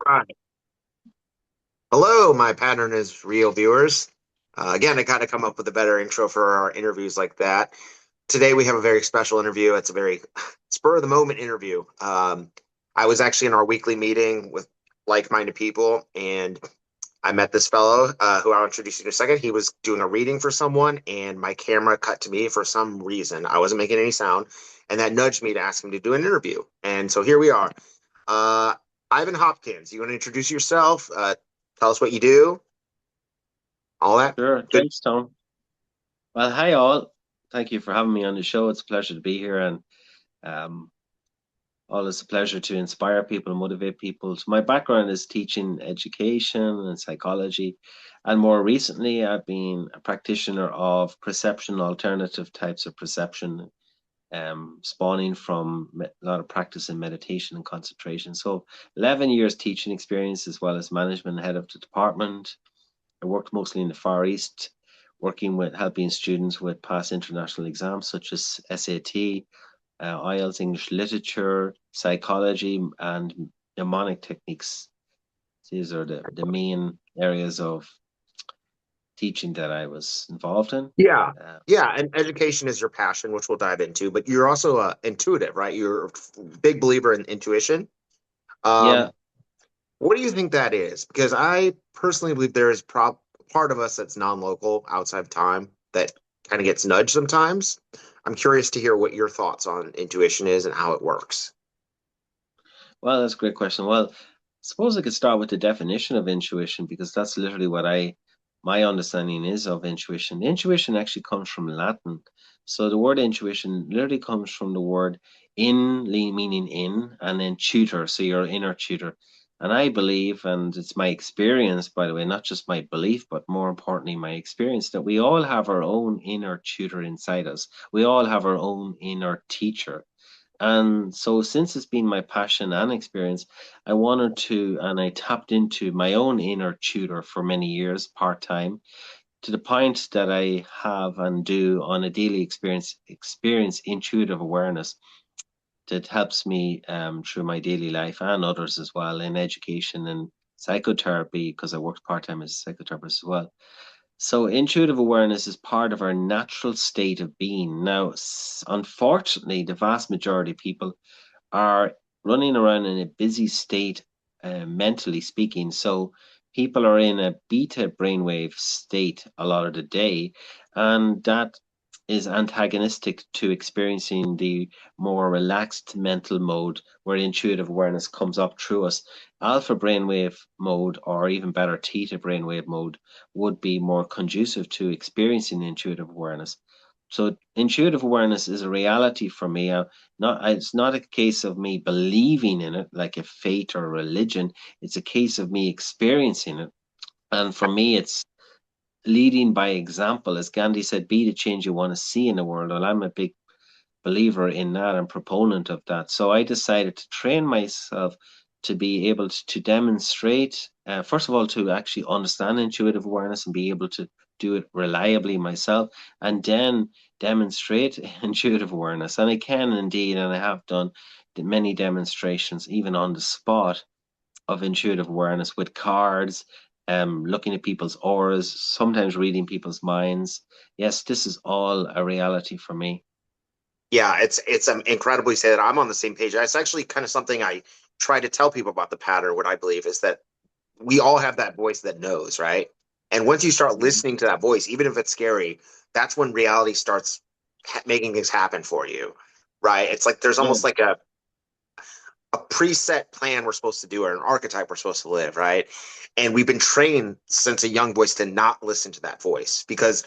Right. Hello, my pattern is real viewers. Again, I got to come up with a better intro for our interviews like that. Today we have a very special interview. It's a very spur of the moment interview. I was actually in our weekly meeting with like-minded people, and I met this fellow who I'll introduce you in a second. He was doing a reading for someone, and my camera cut to me for some reason. I wasn't making any sound, and that nudged me to ask him to do an interview. And so here we are. Uh, Ivan Hopkins, you want to introduce yourself? Tell us what you do, all that. Sure. Good. Thanks, Tom. Well, hi all. Thank you for having me on the show. It's a pleasure to be here, and um, always a pleasure to inspire people, motivate people. So my background is teaching education and psychology, and more recently, I've been a practitioner of perception, alternative types of perception, spawning from a lot of practice in meditation and concentration. So, 11 years teaching experience as well as management head of the department. I worked mostly in the Far East, working with helping students with pass international exams such as SAT, IELTS, English literature, psychology, and mnemonic techniques. These are the main areas of teaching that I was involved in. Yeah. Uh, Yeah. And education is your passion, which we'll dive into, but you're also intuitive, right? You're a big believer in intuition. yeah, Um, what do you think that is? Because I personally believe there is part of us that's non-local outside of time that kind of gets nudged sometimes. I'm curious to hear what your thoughts on intuition is and how it works. well, that's a great question. Well, I suppose I could start with the definition of intuition because that's literally my understanding is of intuition. Intuition actually comes from Latin. So the word intuition literally comes from the word meaning in, and then tutor, so your inner tutor. And I believe, and it's my experience, by the way, not just my belief, but more importantly, my experience, that we all have our own inner tutor inside us. We all have our own inner teacher. And so, since it's been my passion and experience, I wanted to, and I tapped into my own inner tutor for many years, part time, to the point that I have and do on a daily experience intuitive awareness that helps me through my daily life and others as well in education and psychotherapy because I worked part time as a psychotherapist as well. So, intuitive awareness is part of our natural state of being. Now, unfortunately, the vast majority of people are running around in a busy state, mentally speaking. So, people are in a beta brainwave state a lot of the day, and that is antagonistic to experiencing the more relaxed mental mode where intuitive awareness comes up through us. Alpha brainwave mode, or even better, theta brainwave mode, would be more conducive to experiencing intuitive awareness. So intuitive awareness is a reality for me. It's not a case of me believing in it like a faith or a religion. It's a case of me experiencing it. And for me, it's leading by example. As Gandhi said, be the change you want to see in the world. Well, I'm a big believer in that and proponent of that. So I decided to train myself to be able to demonstrate, first of all, to actually understand intuitive awareness and be able to do it reliably myself, and then demonstrate intuitive awareness. And I can indeed, and I have done many demonstrations, even on the spot, of intuitive awareness with cards, looking at people's auras, sometimes reading people's minds. Yes, this is all a reality for me. Yeah, it's incredibly say that I'm on the same page. That's actually kind of something I try to tell people about the pattern. What I believe is that we all have that voice that knows, right? And once you start listening to that voice, even if it's scary, that's when reality starts making things happen for you, right? It's like there's Yeah. almost like a preset plan we're supposed to do or an archetype we're supposed to live, right? And we've been trained since a young voice to not listen to that voice because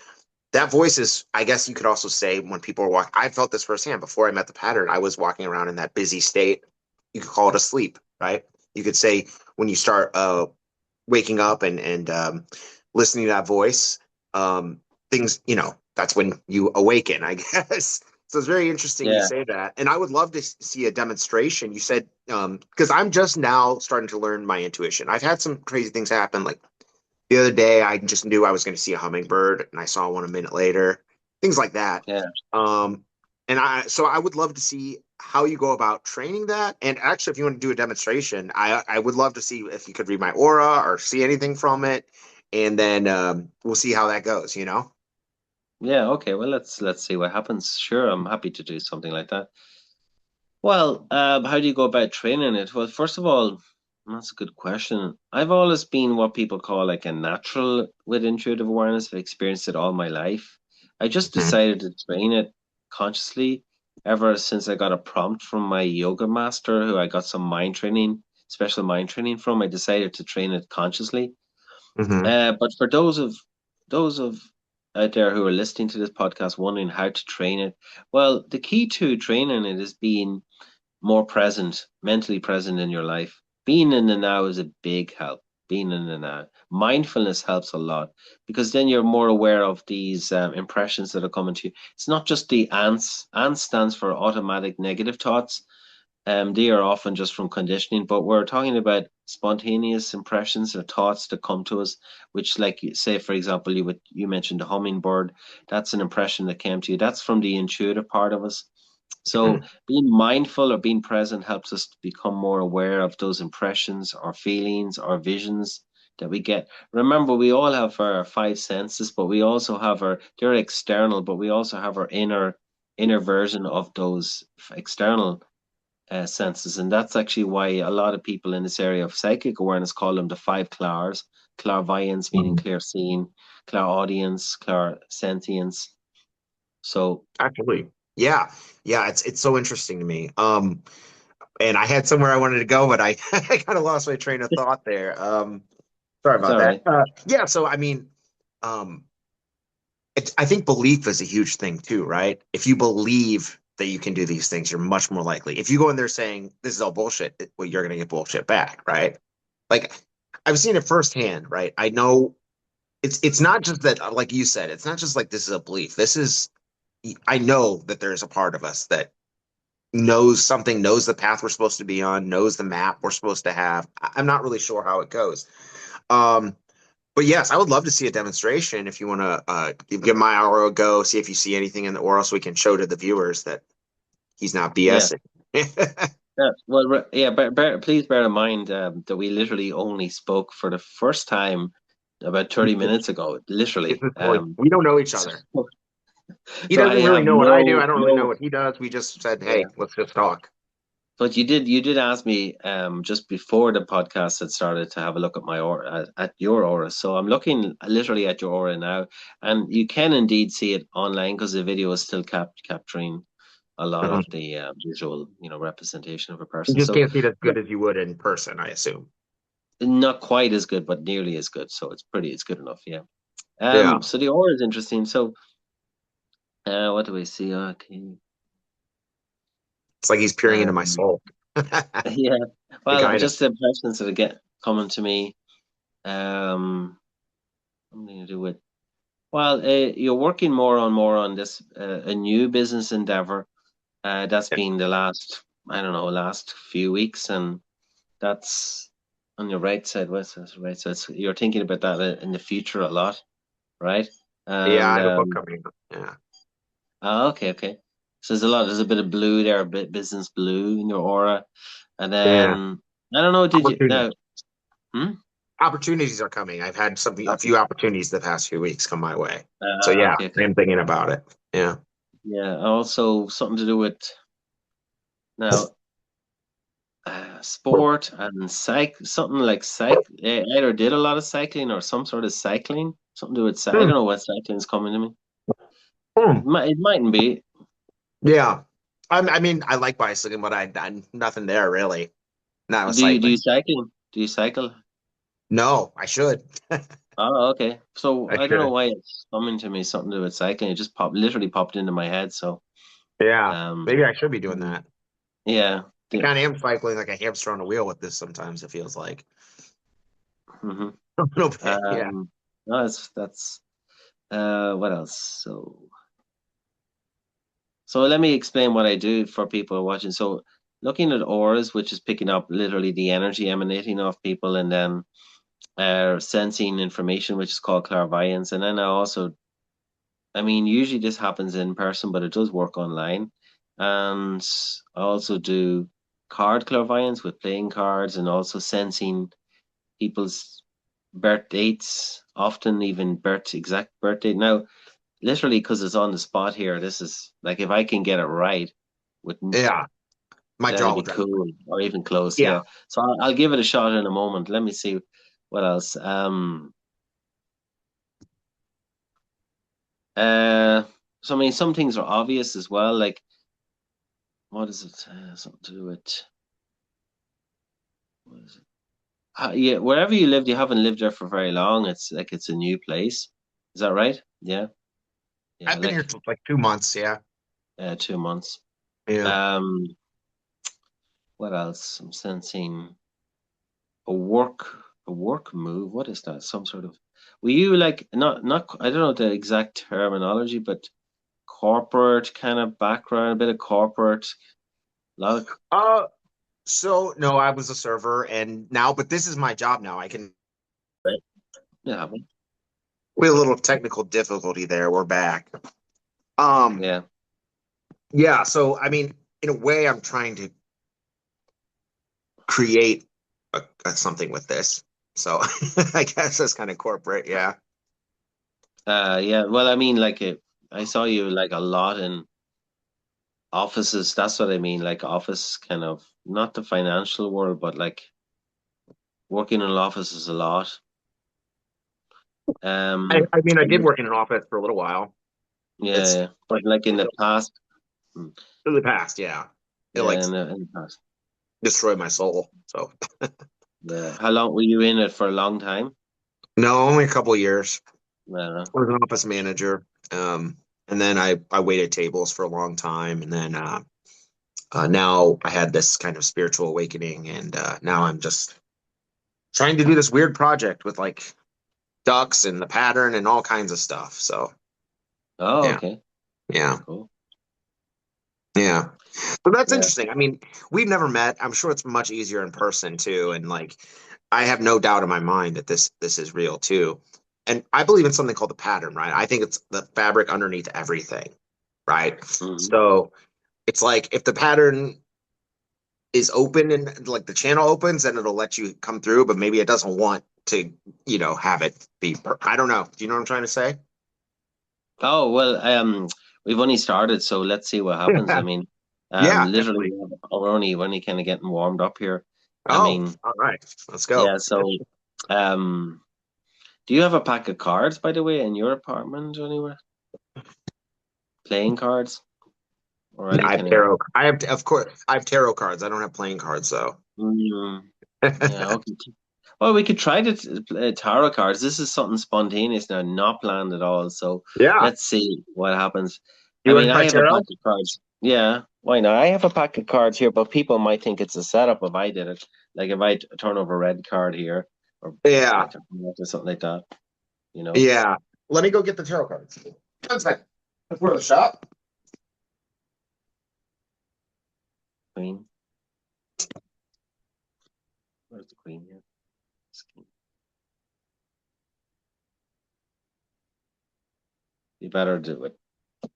that voice is, I guess you could also say when people are walking, I felt this firsthand before I met the pattern. I was walking around in that busy state. You could call it a sleep, right? You could say when you start waking up and listening to that voice, things, that's when you awaken, I guess. So it's very interesting you Yeah. say that. And I would love to see a demonstration. You said, because I'm just now starting to learn my intuition. I've had some crazy things happen. Like the other day, I just knew I was going to see a hummingbird and I saw one a minute later, things like that. Yeah. Um, And I would love to see how you go about training that. And actually, if you want to do a demonstration, I would love to see if you could read my aura or see anything from it. And then we'll see how that goes, you know? Yeah, okay. Well, let's see what happens. Sure, I'm happy to do something like that. Well, how do you go about training it? Well, first of all, that's a good question. I've always been what people call like a natural with intuitive awareness. I've experienced it all my life. I just Mhm. decided to train it consciously ever since I got a prompt from my yoga master, who I got some mind training, special mind training from. I decided to train it consciously. Mhm. But for those of out there who are listening to this podcast wondering how to train it, well, the key to training it is being more present, mentally present in your life. Being in the now is a big help. Being in the now. Mindfulness helps a lot because then you're more aware of these impressions that are coming to you. It's not just the ants. Ants stands for automatic negative thoughts. They are often just from conditioning, but we're talking about spontaneous impressions or thoughts that come to us, which, like, say, for example, you mentioned the hummingbird. That's an impression that came to you. That's from the intuitive part of us. So Mhm. being mindful or being present helps us to become more aware of those impressions or feelings or visions that we get. Remember, we all have our five senses, but we also have they're external, but we also have our inner version of those external senses. And that's actually why a lot of people in this area of psychic awareness call them the five clars. Clairvoyance meaning Mhm. clear seeing, clairaudience, clairsentience. So Absolutely. Yeah. Yeah. It's so interesting to me. And I had somewhere I wanted to go, but I, I kind of lost my train of thought there. Sorry it's about all that. right. Yeah. So, I mean, um, I think belief is a huge thing too, right? If you believe that you can do these things, you're much more likely. If you go in there saying this is all bullshit, well, you're going to get bullshit back, right? Like I've seen it firsthand, right? I know it's not just that, like you said, it's not just like this is a belief. This is I know that there's a part of us that knows something, knows the path we're supposed to be on, knows the map we're supposed to have. I'm not really sure how it goes. Um, but yes, I would love to see a demonstration if you want to give my aura a go, see if you see anything in the aura so we can show to the viewers that he's not Yeah. BSing. Yeah, well, yeah, but please bear in mind that we literally only spoke for the first time about 30 minutes ago, It's literally. just like we don't know each So, other. He so I doesn't really have know what I do. I don't really know no, what he does. We just said, yeah. hey, let's just talk. But you did ask me just before the podcast had started to have a look at my aura, at your aura. So I'm looking literally at your aura now, and you can indeed see it online because the video is still capturing a lot of Mhm. the visual, representation of a You person. just So can't see it as good as you would in person, I assume. not quite as good, but nearly as good. So it's good enough. Yeah. Yeah. So the aura is interesting. So, what do we see? Okay. It's like he's peering into my Um, soul. yeah. The Well, just guidance. the impressions that get coming to me. Um, something to do with. Well, you're working more on this a new business endeavor. That's been the last, I don't know, last few weeks, and that's on your right side. What's the right side? So you're thinking about that in the future a lot, right? Yeah, I And have a book coming up. Yeah. okay, okay. So there's a bit of blue there, a bit business blue in your aura, and Yeah. then I don't know. Did you Opportunity. now? Hmm? Opportunities are coming. I've had a Okay. few opportunities the past few weeks come my way. So yeah, Okay, okay. I'm thinking about it. Yeah. Yeah. Also, something to do with now sport and something like either did a lot of cycling or some sort of cycling. Something to do with I Hmm. don't know what cycling's coming to me. Hmm. It mightn't be. Yeah. I mean, I like bicycling, but I nothing there really. Not with Do you cycling. cycle? Do you cycle? No, I should. Oh, okay. So I I don't know should. why it's coming to me. Something to do with cycling. It just literally popped into my head. So Yeah. um, Maybe I should be doing mm, that. yeah. I kind of am cycling like a hamster on a wheel with this sometimes, it feels like. Hmm. A little bit. Yeah. No, that's what else? So let me explain what I do for people watching. So looking at auras, which is picking up literally the energy emanating off people, and then sensing information, which is called clairvoyance, and then I also I mean, usually this happens in person, but it does work online. And I also do card clairvoyance with playing cards and also sensing people's birth dates, often even exact birth date. Now, literally, because it's on the spot here, this is like if I can get it right, wouldn't Yeah, my that'd jaw be would drop. cool or even close? Yeah. Yeah. So I'll give it a shot in a moment. Let me see what else. Uh, so I mean, some things are obvious as well. Like what is it? Something to do with what is it? Yeah, wherever you lived, you haven't lived there for very long. It's like it's a new place. Is that right? Yeah, yeah, I've been here like for like 2 months. Yeah. 2 months. Yeah. Um, what else? I'm sensing a work a work move. What is that? Some sort of. Were you like not? I don't know the exact terminology, but corporate kind of background, a bit of corporate, a lot of. Uh, so no, I was a server and now, but this is my job now. I can, Yeah, we have a little technical difficulty there. We're back. Um, yeah. yeah. So, I mean, in a way, I'm trying to create something with this. So I guess that's kind of corporate. Yeah. Yeah. Well, I mean, like I saw you like a lot in offices. That's what I mean. Like office kind of not the financial world, but like working in an office is a lot. I mean, I did And work in an office for a little while. yeah, It's yeah. But like in the past, hmm, in the past. Yeah. It like yeah, in the past, destroyed my soul. So yeah. How long were you in it for? A long time? no, only a couple of years. Uh, I was an office manager. And then I waited tables for a long time. And then now I had this kind of spiritual awakening. And now I'm just trying to do this weird project with like ducks and the pattern and all kinds of stuff. So oh, yeah, okay, yeah, cool. yeah. But that's Yeah. interesting. I mean, we've never met. I'm sure it's much easier in person too. And like, I have no doubt in my mind that this is real too. And I believe in something called the pattern, right? I think it's the fabric underneath everything, right? Hmm. So it's like if the pattern is open and like the channel opens, then it'll let you come through, but maybe it doesn't want to, have it be. I don't know. Do you know what I'm trying to say? Oh well, we've only started, so let's see what happens. I mean, Yeah, literally, definitely. we're only kind of getting warmed up here. I Oh, mean, all right. Let's go. yeah. So, um, do you have a pack of cards, by the way, in your apartment or anywhere? Playing cards or any I have kind of. tarot. I have, of course, I have tarot cards. I don't have playing cards though. Mm, yeah, okay. Well, we could try to play tarot cards. This is something spontaneous now, not planned at all. So Yeah. let's see what happens. You I want mean, to I try have a pack tarot? of cards. Yeah, why not? I have a pack of cards here, but people might think it's a setup if I did it. Like if I turn over a red card here, or I Yeah. turn left or something like that, you know? Yeah. Let me go get the tarot cards. One second. Let's go to the shop. Queen. Where's the queen here? You better do it.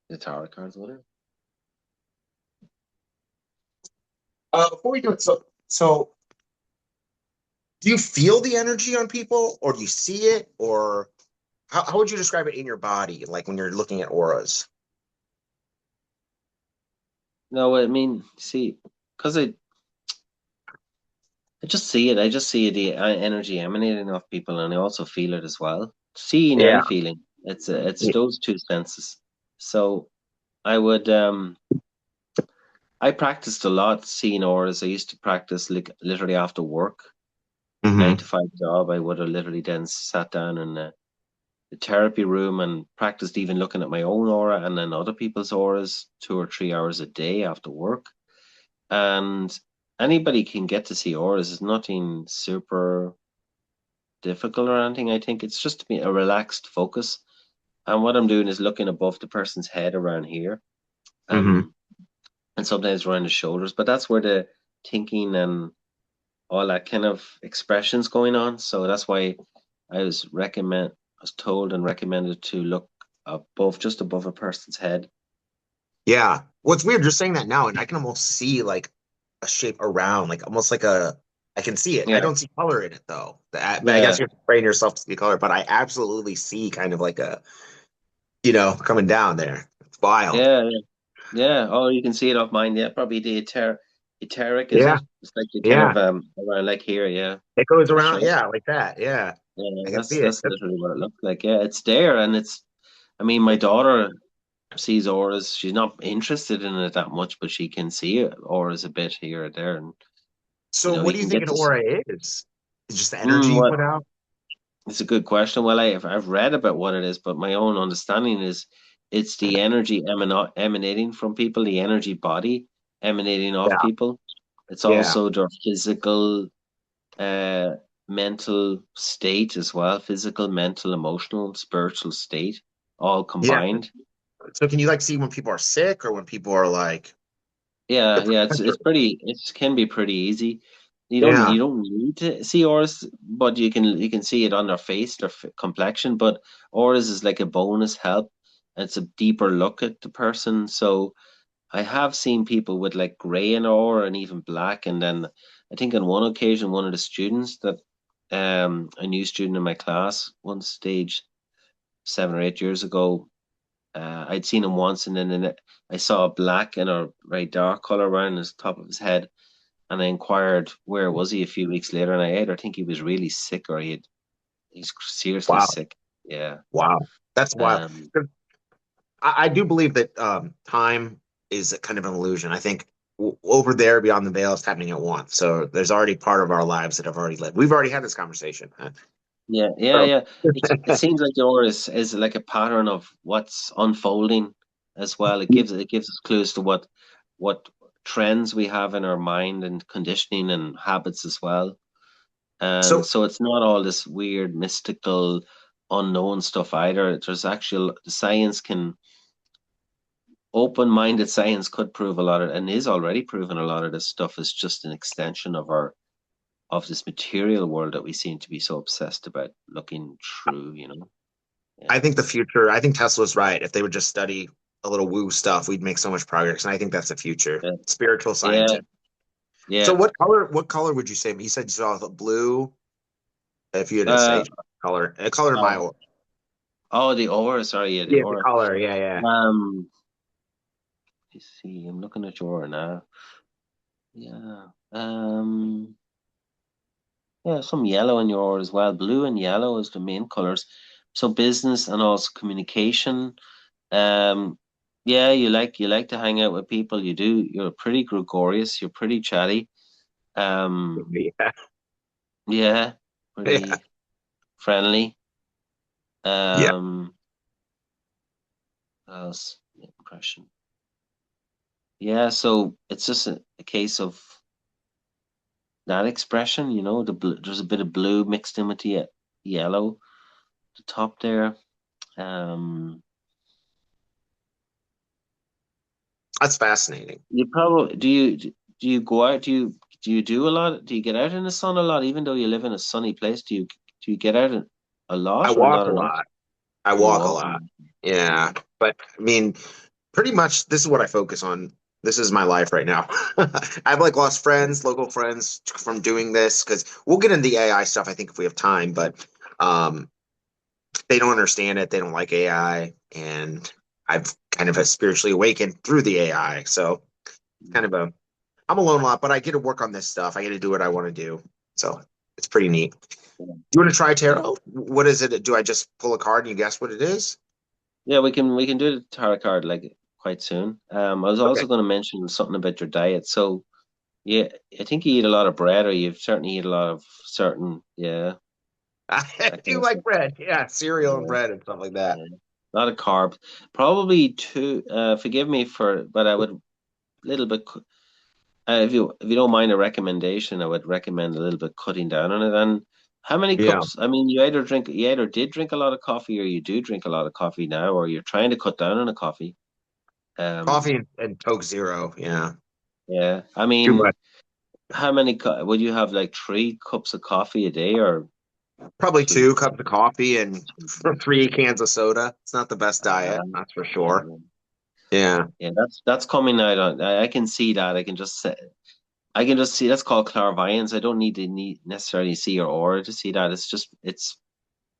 The tarot cards, whatever. Before we do it, so do you feel the energy on people, or do you see it, or how would you describe it in your body, like when you're looking at auras? No, I mean, see, because I just see it. I just see the energy emanating off people, and I also feel it as well. Seeing Yeah. and feeling. It's those two senses. So I would I practiced a lot seeing auras. I used to practice like literally after work, nine Mm-hmm. to five job. I would have literally then sat down in the therapy room and practiced even looking at my own aura and then other people's auras 2 or 3 hours a day after work. And anybody can get to see auras. It's nothing super difficult or anything. I think it's just a relaxed focus. And what I'm doing is looking above the person's head around here, Mm-hmm. and and sometimes around the shoulders. But that's where the thinking and all that kind of expressions going on. So that's why I was told and recommended to look above, just above a person's head. Yeah. Well, it's weird. You're saying that now, and I can almost see like a shape around, like almost like a. I can see it. I Yeah, don't see color in it though. But I guess yeah, you're training yourself to see color. But I absolutely see kind of like a, coming down there. It's wild. yeah, yeah, yeah. Oh, you can see it off mine. Yeah, probably the eteric, is Yeah. it? It's like the kind Yeah. of around like here. Yeah, It goes that's around. right. Yeah, like that. Yeah. Yeah, I can that's see it. that's literally what it looked like. Yeah, it's there, and it's. I mean, my daughter sees auras. She's not interested in it that much, but she can see it, auras a bit here or there, and So, you what do you can think get an this. aura is? It's just the energy you What put out? it's a good question. Well, I've read about what it is, but my own understanding is it's the energy emanating from people, the energy body emanating off Yeah. people. It's Yeah. also their physical, uh, mental state as well, physical, mental, emotional, spiritual state, all Yeah. combined. So, can you like see when people are sick or when people are like Yeah, yeah, depressed? it can be pretty easy. Yeah. You don't need to see auras, but you can see it on their face, their complexion. But auras is like a bonus help. It's a deeper look at the person. So I have seen people with like gray in aura and even black. And then I think on one occasion, one of the students that a new student in my class, one stage 7 or 8 years ago, I'd seen him once, and then I saw a black and a very dark color around the top of his head, and I inquired where was he a few weeks later, and I either think he was really sick or he's seriously Wow. sick. Yeah. Wow. That's wild. Um. 'Cause I do believe that time is a kind of an illusion. I think over there beyond the veil is happening at once. So there's already part of our lives that have already lived. We've already had this conversation. Yeah. Yeah. So Yeah. It seems like the aura is like a pattern of what's unfolding as well. It gives us clues to what trends we have in our mind and conditioning and habits as well. And so so it's not all this weird, mystical, unknown stuff either. There's actual science can open-minded science could prove a lot of and is already proving a lot of this stuff is just an extension of our of this material world that we seem to be so obsessed about looking through, you know? I Yeah. think the future, I think Tesla's right. If they would just study a little woo stuff, we'd make so much progress. And I think that's the future. Yeah. Spiritual Yeah. scientist. So Yeah. what color would you say? You said you saw the blue. If you had to Uh, say color, a color in my oh, aura. oh, the aura, sorry, yeah, the Yeah, the aura. color. Yeah, yeah. You see, I'm looking at your aura now. Yeah. Yeah, some yellow in your as well. Blue and yellow is the main colors. So business and also communication. Um, yeah, you like to hang out with people. You do. You're pretty gregarious. You're pretty chatty. Um, Yeah. yeah, Yeah. pretty friendly. Yeah. Um, what else? Impression. Yeah, so it's just a case of that expression. You know, there's a bit of blue mixed in with the yellow. The top there. Um. That's fascinating. You probably do you go out? Do you do a lot? Do you get out in the sun a lot? Even though you live in a sunny place, do you get out a I lot or walk not a enough? lot. I You walk a walk. lot. Yeah. But I mean, pretty much this is what I focus on. This is my life right now. I've like lost friends, local friends from doing this because we'll get into the AI stuff, I think, if we have time, but um they don't understand it. They don't like AI. And I've kind of spiritually awakened through the AI. So kind of I'm alone a lot, but I get to work on this stuff. I get to do what I want to do. So it's pretty neat. You want to try Yeah, tarot? What is it? Do I just pull a card and you guess what it is? yeah, we can do the tarot card like quite soon. I was Okay. also going to mention something about your diet. So yeah, I think you eat a lot of bread, or you certainly eat a lot of certain I that kind do of like stuff. bread. Yeah, cereal and Yeah, bread and stuff like that. yeah. A lot of carbs. Probably too. Forgive me for, but I would little bit. If you don't mind a recommendation, I would recommend a little bit cutting down on it. And how many Yeah. cups? I mean, you either did drink a lot of coffee, or you do drink a lot of coffee now, or you're trying to cut down on the coffee. Coffee Um, and Coke Zero. Yeah. yeah. I Too mean, much. how many? Would you have like 3 cups of coffee a day, or Probably Two. 2 cups of coffee and 3 cans of soda. It's not the best diet, Uh, that's for sure. yeah, Yeah. yeah, that's coming out on. I can see that. I can just see that's called clairvoyance. I don't need necessarily see your aura to see that. It's just the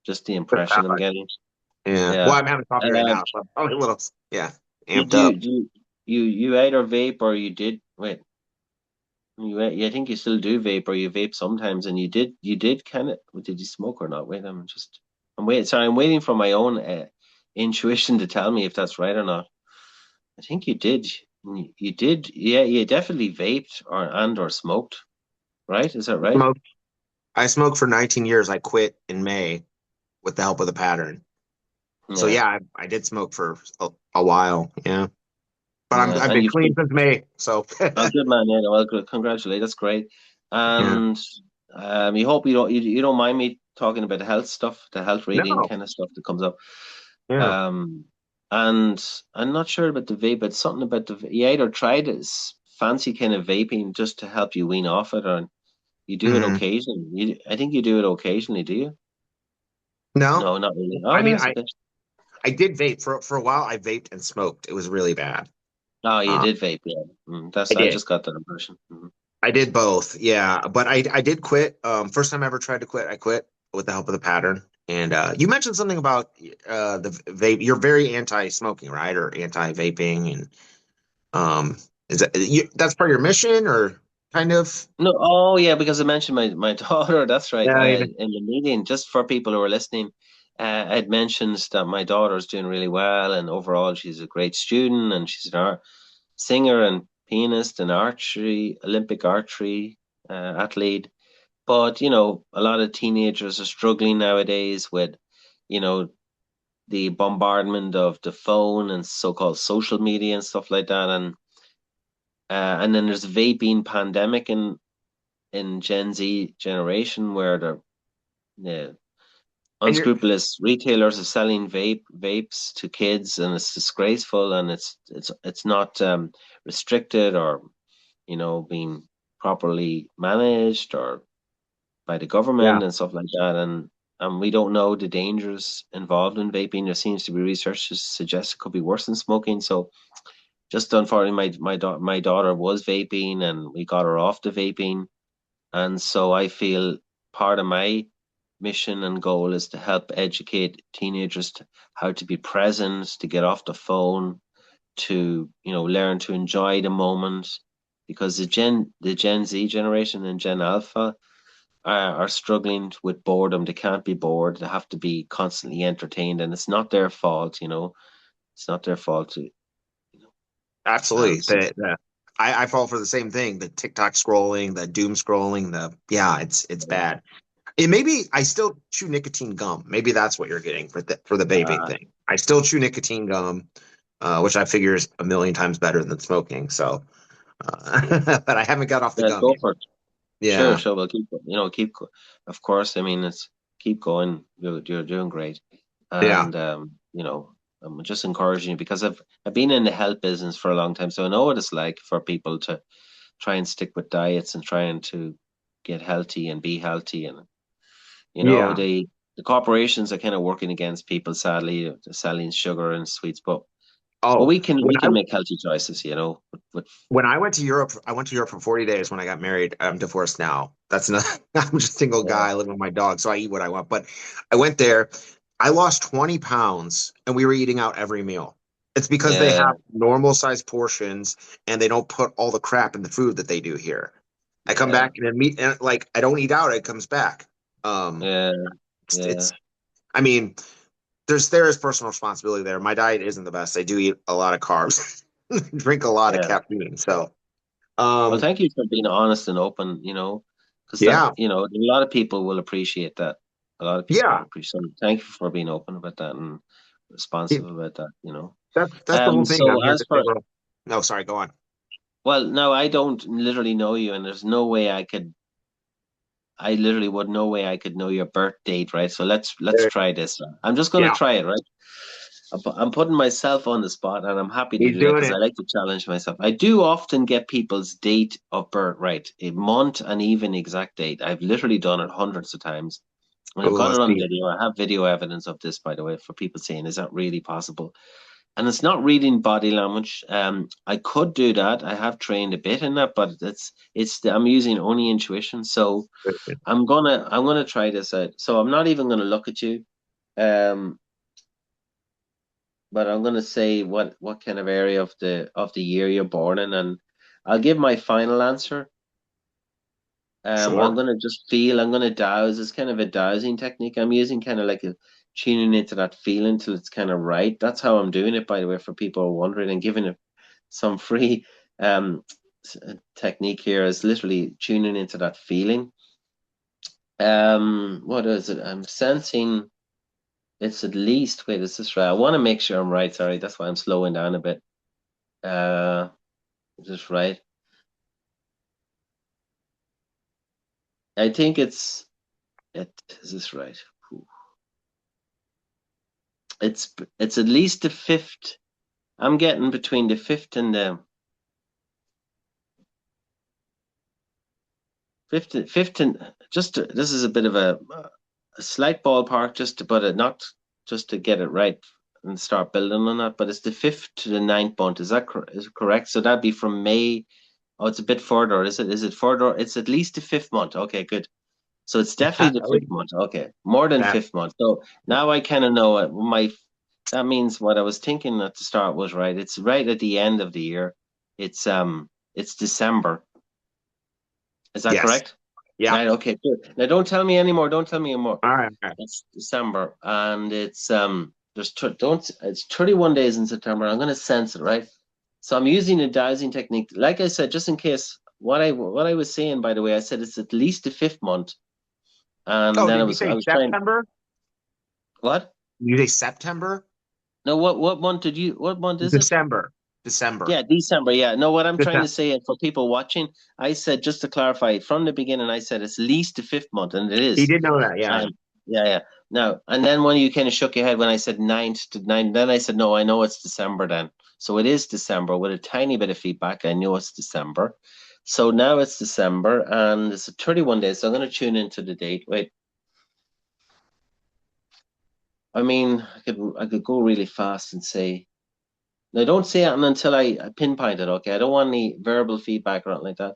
Just impression I'm happen. getting. Yeah. Yeah. Well, I'm having coffee right Um, now, so I'm probably a little, yeah, you amped do up. do you either vape or you did wait. I think you still do vape or you vape sometimes, and you did kind of. Did you smoke or not? Wait, I'm waiting. Sorry, I'm waiting for my own intuition to tell me if that's right or not. I think you did. You did. Yeah, you definitely vaped or smoked. Right? Is that right? Smoked. I smoked for 19 years. I quit in May with the help of the pattern. So Yeah. yeah, I did smoke for a while. Yeah. But Yeah. I've And been you've clean since May. So oh, good man. Yeah. Well, good. Congratulations. That's great. yeah. And you hope you don't mind me talking about the health stuff, the health reading No. kind of stuff that comes up. Yeah. Um, and I'm not sure about the vape, but something about you either tried this fancy kind of vaping just to help you wean off it, or you do it Mm. occasionally. I think you do it occasionally, do you? No. No, not really. I Oh, mean, that's okay. I did vape for a while. I vaped and smoked. It was really bad. Oh, you Uh, did vape, yeah. I I did. just got that impression. I did both. Yeah, but I did quit. First time I ever tried to quit, I quit with the help of the pattern. And you mentioned something about the vape. You're very anti-smoking, right? Or anti-vaping, and is that that's part of your mission, or kind of? No, oh yeah, because I mentioned my daughter. That's right. Yeah, In the meeting, just for people who are listening, I'd mentioned that my daughter's doing really well, and overall she's a great student, and she's an art singer and pianist and archery, Olympic archery athlete. But a lot of teenagers are struggling nowadays with, you know, the bombardment of the phone and so-called social media and stuff like that, and then there's vaping pandemic in Gen Z generation where the and you're unscrupulous retailers are selling vapes to kids, and it's disgraceful, and it's not restricted or being properly managed or by the yeah, government and stuff like that, and we don't know the dangers involved in vaping. There seems to be research to suggest it could be worse than smoking. So just unfortunately, my daughter was vaping, and we got her off the vaping. And so I feel part of my mission and goal is to help educate teenagers to how to be present, to get off the phone, to learn to enjoy the moment, because the Gen Z generation and Gen Alpha are struggling with boredom. They can't be bored. They have to be constantly entertained, and it's not their fault. It's not their fault to. absolutely. So I fall for the same thing. The TikTok scrolling, the doom scrolling, the yeah, it's bad. It maybe I still chew nicotine gum. Maybe that's what you're getting for the vaping uh, thing. I still chew nicotine gum, which I figure is a million times better than smoking. So, but I haven't got off the yeah, gum go yet. for it. Sure, Yeah, sure. Well, of course. I mean, it's keep going. You're doing great, yeah. and I'm just encouraging you because I've been in the health business for a long time, so I know what it's like for people to try and stick with diets and trying to get healthy and be healthy, and Yeah. the corporations are kind of working against people. Sadly, selling sugar and sweets, but Oh, we can make healthy choices. With when I went to Europe, I went to Europe for 40 days when I got married. I'm divorced now. That's not, I'm just a single yeah, guy living with my dog, so I eat what I want. But I went there, I lost 20 pounds, and we were eating out every meal. It's because they yeah, have normal sized portions and they don't put all the crap in the food that they do here. I come yeah, back and then meat, and like I don't eat out, it comes back. Um, yeah, it's yeah, I mean, there is personal responsibility there. My diet isn't the best. I do eat a lot of carbs, drink a lot of yeah. caffeine. So, Well, um, thank you for being honest and open, because yeah, a lot of people will appreciate that. A lot of people will yeah. appreciate it. Thank you for being open about that and Yeah, responsive about that. that's the whole thing. So I'm here as to say, for, well, no, sorry, go on. well, no, I don't literally know you, and there's no way I literally would no way I could know your birth date, right? So let's There- try this. I'm just going to Yeah, try it, right? I'm putting myself on the spot, and I'm happy to he's do that doing because I it. like to challenge myself. I do often get people's date of birth right, a month and even exact date. I've literally done it hundreds of times. And I've Oh, got let's it on see. video. I have video evidence of this, by the way, for people saying, is that really possible? And it's not reading body language. I could do that. I have trained a bit in that, but I'm using only intuition. So I'm gonna try this out. So I'm not even gonna look at you. Um, but I'm gonna say what kind of area of the year you're born in, and I'll give my final answer. I'm Sure. gonna just feel. I'm gonna douse. It's kind of a dowsing technique I'm using, kind of like a tuning into that feeling till it's kind of right. That's how I'm doing it, by the way, for people who are wondering, and giving it some free um technique here is literally tuning into that feeling. What is it? I'm sensing it's at least. Wait, is this right? I want to make sure I'm right. Sorry, that's why I'm slowing down a bit. Uh, is this right? I think it is this right? It's at least the fifth. I'm getting between the fifth and the fifth and this is a bit of a slight ballpark, just to put it, not just to get it right and start building on that, but it's the fifth to the ninth month. Is it correct? So that'd be from May. Oh, it's a bit further. Is it? Is it further? It's at least the fifth month. Okay, good. So it's definitely the At fifth least month. Okay, more than that. fifth month. So now I kind of know it. That means what I was thinking at the start was right. It's right at the end of the year. It's December. Is that Yes. correct? Yeah. Right. Okay. Good. Now don't tell me anymore. Don't tell me anymore. All right. Okay. It's December, and don't it's 31 days in September. I'm going to sense it, right? So I'm using a dowsing technique. Like I said, just in case what I was saying, by the way, I said it's at least the fifth month, and Oh, then did you I say was trying. September? What? Did you say September? No, what month did you? What month is it? December. December. Yeah, December. Yeah. No, what I'm trying December. to say for people watching, I said just to clarify from the beginning, I said it's least the fifth month, and it He is. did know that. Yeah. Um, yeah, yeah. Now, and then when you kind of shook your head when I said ninth to nine, then I said no, I know it's December then. So it is December with a tiny bit of feedback. I knew it's December. So now it's December and it's a 31 days. So I'm going to tune into the date. Wait, I mean, I could go really fast and say no. Don't say it until I pinpoint it. Okay, I don't want any verbal feedback or anything like that.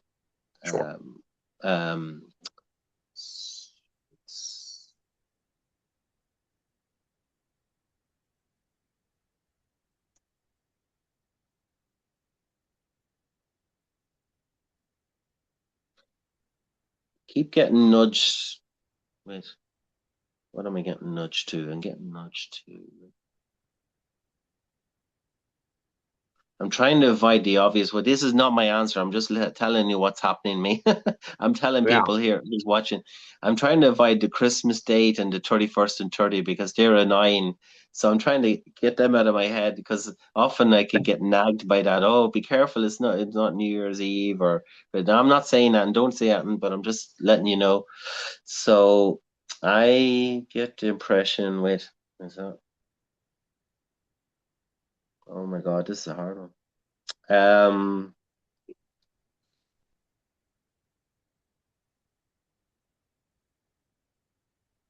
Sure. Um, um, keep getting nudged. Wait, what am I getting nudged to? I'm getting nudged to. I'm trying to avoid the obvious. Well, this is not my answer. I'm just telling you what's happening to me. I'm telling Yeah. people here who's watching. I'm trying to avoid the Christmas date and the 31st and 30 because they're annoying. So I'm trying to get them out of my head because often I can get nagged by that. Oh, be careful! It's not New Year's Eve or. But I'm not saying that and don't say that, but I'm just letting you know. So I get the impression. Wait, is that? Oh my God, this is a hard one. Um.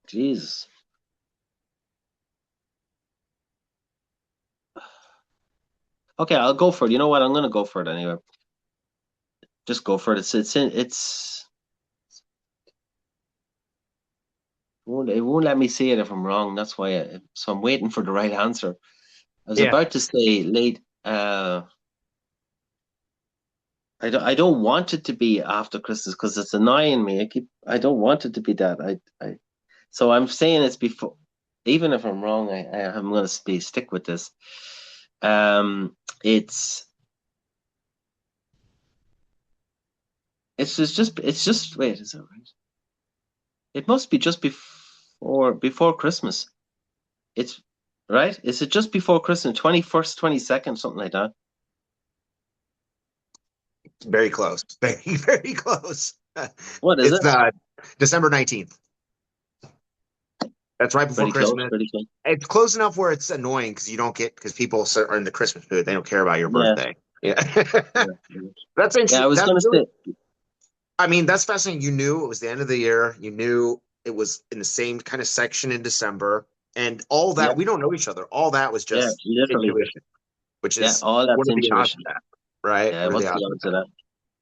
Jesus. Okay, I'll go for it. You know what? I'm gonna go for it anyway. Just go for it. It won't let me say it if I'm wrong. That's why. So I'm waiting for the right answer. I was Yeah. about to say late. I don't want it to be after Christmas because it's annoying me. I don't want it to be that. So I'm saying it's before. Even if I'm wrong, I'm gonna stick with this. It's it's just wait, is that right? It must be just before Christmas. It's right. Is it just before Christmas? 21st, 22nd, something like that. Very close. Very, very close. What is It's it? December 19th. That's right before Pretty close. Christmas. Pretty close. It's close enough where it's annoying because you don't get because people are in the Christmas mood. They don't care about your Yeah, birthday. Yeah. yeah, yeah. That's Yeah, I interesting. was That's gonna really, say I mean, that's fascinating. You knew it was the end of the year. You knew. it was in the same kind of section in December, and all Yeah, that we don't know each other. All that was yeah, just literally. intuition, which Yeah, is all what that's are the odds of intuition. that, right? Yeah, What are the what's the odds of odds of that? that?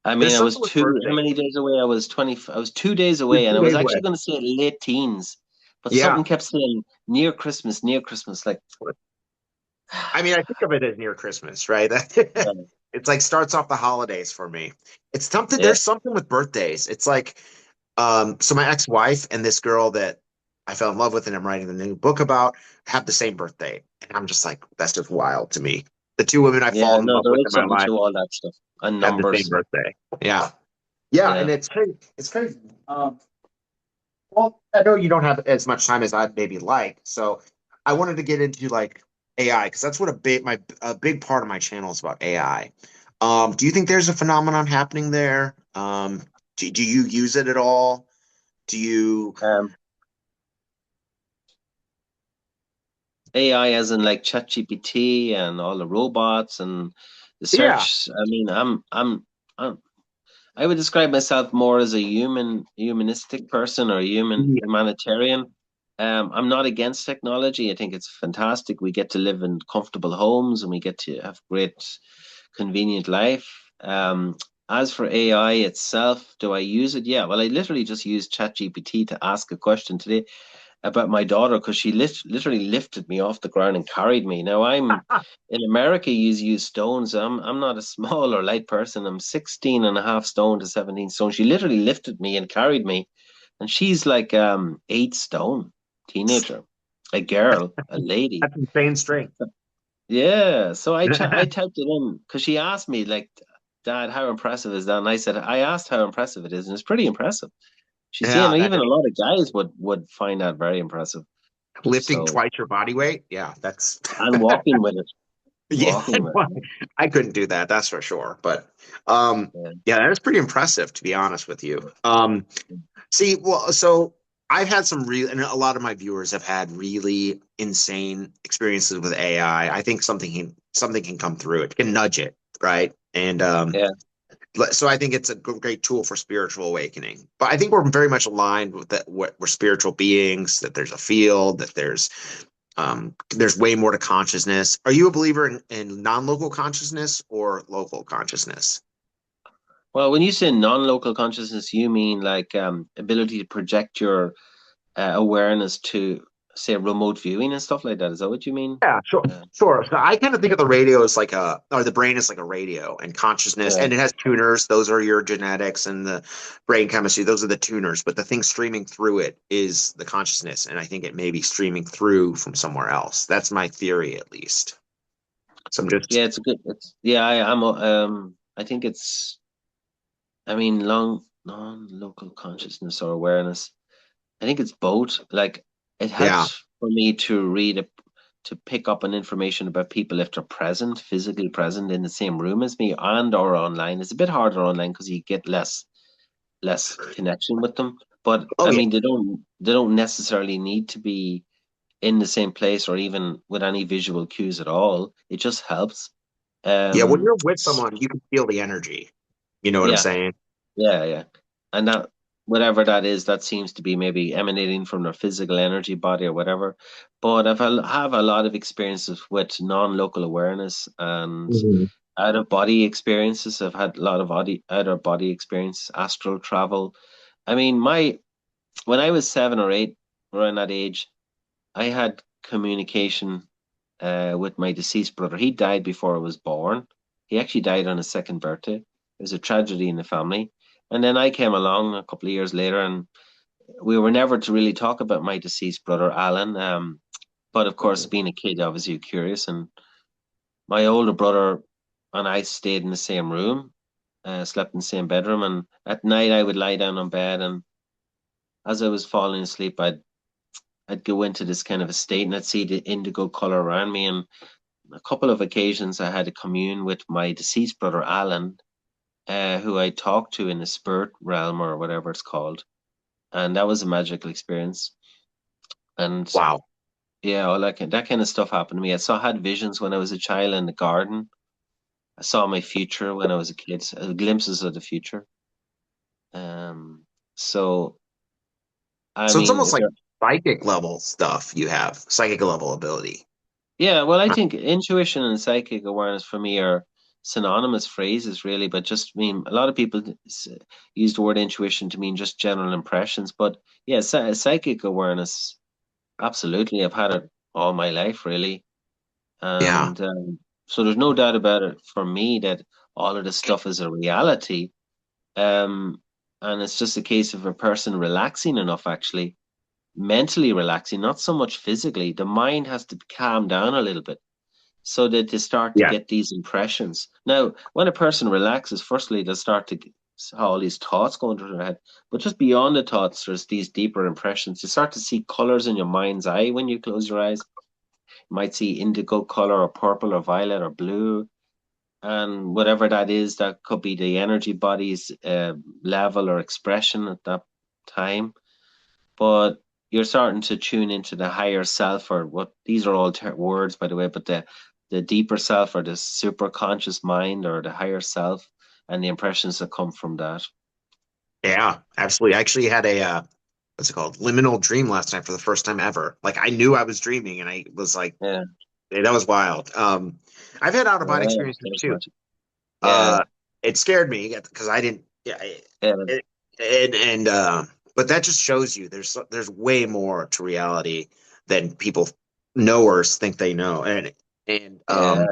I mean, There's I was something with how birthdays. many days away? I was 20, I was 2 days You're away, and two I was days actually away. going to say late teens, but Yeah. something kept saying near Christmas, near Christmas. Like, I mean, I think of it as near Christmas, right? yeah, It's like starts off the holidays for me. It's something, yeah, there's something with birthdays. It's like, so my ex-wife and this girl that I fell in love with and I'm writing the new book about have the same birthday. And I'm just like, that's just wild to me. The two women I yeah. fall in No, love there with in is my something life to all that stuff and have the same numbers. birthday. Yeah. Yeah. And Yeah. it's crazy. It's crazy. Well, I know you don't have as much time as I'd maybe like, so I wanted to get into like AI because that's what a big part of my channel is about AI. Do you think there's a phenomenon happening there? Do you use it at all? Do you? Um, AI as in like ChatGPT and all the robots and the Yeah. search. I mean, I'm I would describe myself more as a humanistic person or a Yeah. humanitarian. I'm not against technology. I think it's fantastic. We get to live in comfortable homes and we get to have great, convenient life. As for AI itself, do I use it? Yeah. Well, I literally just used ChatGPT to ask a question today about my daughter because she literally lifted me off the ground and carried me. Now I'm in America, you use stones. I'm not a small or light person. I'm 16 and a half stone to 17 stone. She literally lifted me and carried me. And she's like 8 stone, teenager, a girl, a lady. That's insane strength. Yeah. So I typed it in because she asked me like, Dad, how impressive is that? And I said, I asked how impressive it is, and it's pretty impressive. She's saying Yeah, that even a is. lot of guys would find that very impressive. Lifting So twice your body weight. Yeah, that's and walking with it, yeah. walking with it. I couldn't do that, that's for sure. But Yeah. yeah, that is pretty impressive to be honest with you. See, well, so I've had some real, and a lot of my viewers have had really insane experiences with AI. I think something can come through. It can nudge it, right? And Yeah. so I think it's a great tool for spiritual awakening. But I think we're very much aligned with that. We're spiritual beings. That there's a field. That there's way more to consciousness. Are you a believer in non-local consciousness or local consciousness? Well, when you say non-local consciousness, you mean like ability to project your awareness to, say, remote viewing and stuff like that. Is that what you mean? Yeah, sure, Uh, sure. So I kind of think of the radio as or the brain as like a radio and consciousness, yeah. and it has tuners. Those are your genetics and the brain chemistry. Those are the tuners. But the thing streaming through it is the consciousness, and I think it may be streaming through from somewhere else. That's my theory, at least. So I'm just, Yeah, it's a good. It's yeah. I think it's. I mean, long non-local consciousness or awareness. I think it's both. Like it yeah, helps for me to to pick up on information about people if they're present, physically present in the same room as me and or online. It's a bit harder online because you get less connection with them. But oh I yeah, mean, they don't necessarily need to be in the same place or even with any visual cues at all. It just helps. yeah. When Um, you're with someone, you can feel the energy. You know what I'm yeah, saying? yeah, yeah. And that whatever that is, that seems to be maybe emanating from their physical energy body or whatever. But have a lot of experiences with non-local awareness and Mhm. out of body experiences. I've had a lot of out of body experience, astral travel. I mean, my when I was 7 or 8, around that age, I had communication with my deceased brother. He died before I was born. He actually died on his second birthday. It was a tragedy in the family. And then I came along a couple of years later, and we were never to really talk about my deceased brother, Alan. But of course, being a kid, obviously you're curious. And my older brother and I stayed in the same room, slept in the same bedroom. And at night, I would lie down on bed, and as I was falling asleep, I'd go into this kind of a state, and I'd see the indigo color around me. And a couple of occasions, I had a commune with my deceased brother, Alan, who I talked to in the spirit realm or whatever it's called. And that was a magical experience. And Wow. yeah, all that kind of stuff happened to me. I had visions when I was a child in the garden. I saw my future when I was a kid, glimpses of the future. Um, so I So it's mean, almost if like you're, psychic level stuff you have, psychic level ability. yeah, well, I think intuition and psychic awareness for me are synonymous phrases, really, but just mean a lot of people use the word intuition to mean just general impressions. But yeah, psychic awareness, absolutely. I've had it all my life, really. Yeah. And so there's no doubt about it for me that all of this stuff is a reality. Um, and it's just a case of a person relaxing enough, actually, mentally relaxing, not so much physically. The mind has to calm down a little bit so that they start to Yeah. get these impressions. Now, when a person relaxes, firstly, they'll start to have all these thoughts going through their head. But just beyond the thoughts, there's these deeper impressions. You start to see colors in your mind's eye when you close your eyes. You might see indigo color or purple or violet or blue. And whatever that is, that could be the energy body's level or expression at that time. But you're starting to tune into the higher self, or what these are all words, by the way, but the deeper self or the super conscious mind or the higher self and the impressions that come from that. Yeah, absolutely. I actually had a what's it called? Liminal dream last night for the first time ever. Like I knew I was dreaming and I was like, Yeah, hey, that was wild. I've had out of body yeah, experiences there's too. magic. Yeah, Uh, it scared me because I didn't. Yeah, yeah, it, and but that just shows you there's way more to reality than people knowers think they know, and yeah, and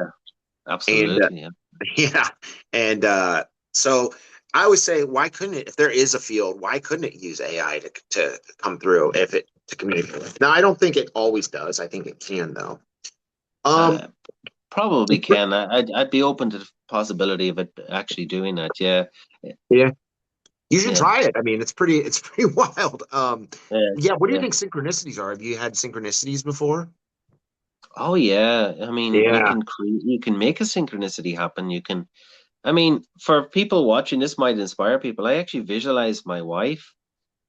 absolutely. Yeah. yeah, and so I would say, why couldn't it? If there is a field, why couldn't it use AI to come through if it to communicate with? Now, I don't think it always does. I think it can though. Um, Uh, Probably can. I'd be open to the possibility of it actually doing that. Yeah, yeah, you should yeah, try it. I mean, it's pretty wild. yeah, Yeah. What do you yeah. think synchronicities are? Have you had synchronicities before? Oh yeah. I mean, Yeah. you can make a synchronicity happen. You can. I mean, for people watching, this might inspire people. I actually visualized my wife.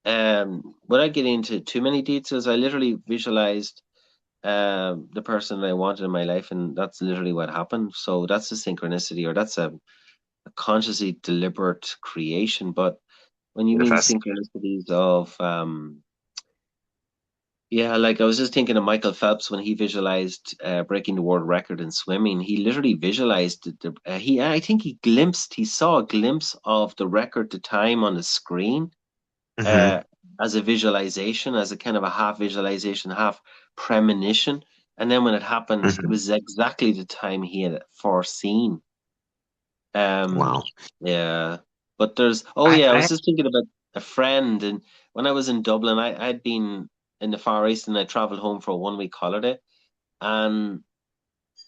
Without getting into too many details, I literally visualized the person that I wanted in my life, and that's literally what happened. So that's a synchronicity, or that's a consciously deliberate creation. But when you mean Manifest. synchronicities of yeah, like I was just thinking of Michael Phelps when he visualized breaking the world record in swimming. He literally visualized I think he saw a glimpse of the record, the time on the screen, Hmm. uh, as a visualization, as a kind of a half visualization, half premonition. And then when it happened, it Hmm. was exactly the time he had foreseen. Um, Wow. yeah, but oh I, yeah, I was I just thinking about a friend, and when I was in Dublin, I'd been in the Far East and I traveled home for a 1 week holiday. And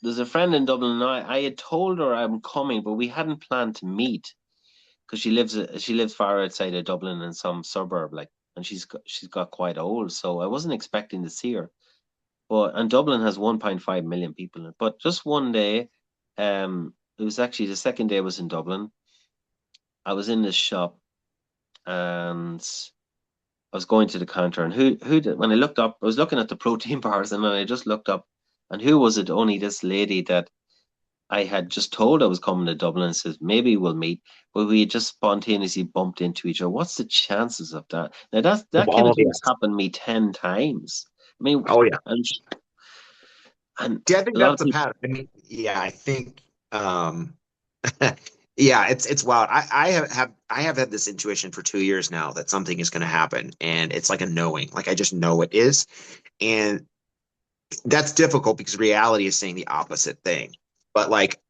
there's a friend in Dublin, and I had told her I'm coming, but we hadn't planned to meet because she lives far outside of Dublin in some suburb, like, and she's got quite old, so I wasn't expecting to see her. But and Dublin has 1.5 million people in it. But just one day, it was actually the second day I was in Dublin. I was in this shop and I was going to the counter, and who did, when I looked up, I was looking at the protein bars, and then I just looked up, and who was it? Only this lady that I had just told I was coming to Dublin and says maybe we'll meet, but we had just spontaneously bumped into each other. What's the chances of that? Now of that kind all of the thing's happened to me 10 times. I mean, oh yeah. and and Yeah, I a think lot of that's a people. pattern. I mean, yeah, I think um yeah, it's wild. I have had this intuition for 2 years now that something is gonna happen and it's like a knowing. Like I just know it is. And that's difficult because reality is saying the opposite thing. But like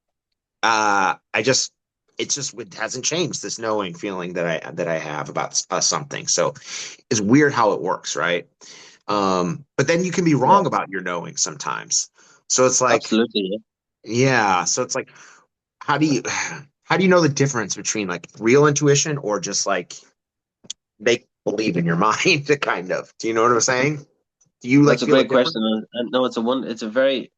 I just it's just it hasn't changed this knowing feeling that I have about something. So it's weird how it works, right? But then you can be Yeah, wrong about your knowing sometimes. So it's like, absolutely. Yeah. yeah. So it's like, how do you how do you know the difference between like real intuition or just like make believe in your mind, kind of? Do you know what I'm saying? Do you like That's a feel a great difference? question, and no, it's a very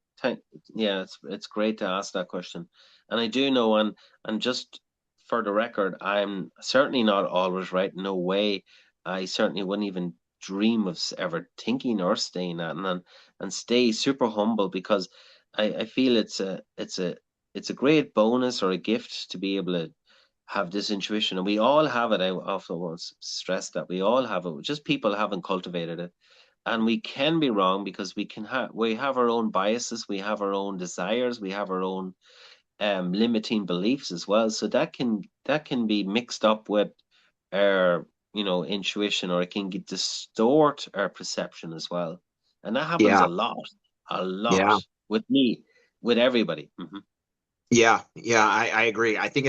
yeah, it's great to ask that question, and I do know, and just for the record, I'm certainly not always right. No way. I certainly wouldn't even dream of ever thinking or saying that, and stay super humble because I feel it's a great bonus or a gift to be able to have this intuition, and we all have it. I often want to stress that we all have it. Just people haven't cultivated it, and we can be wrong because we have our own biases, we have our own desires, we have our own limiting beliefs as well. So that can be mixed up with our intuition, or it can distort our perception as well, and that happens Yeah, a lot yeah, with me, with everybody. Hmm. yeah. I agree. I think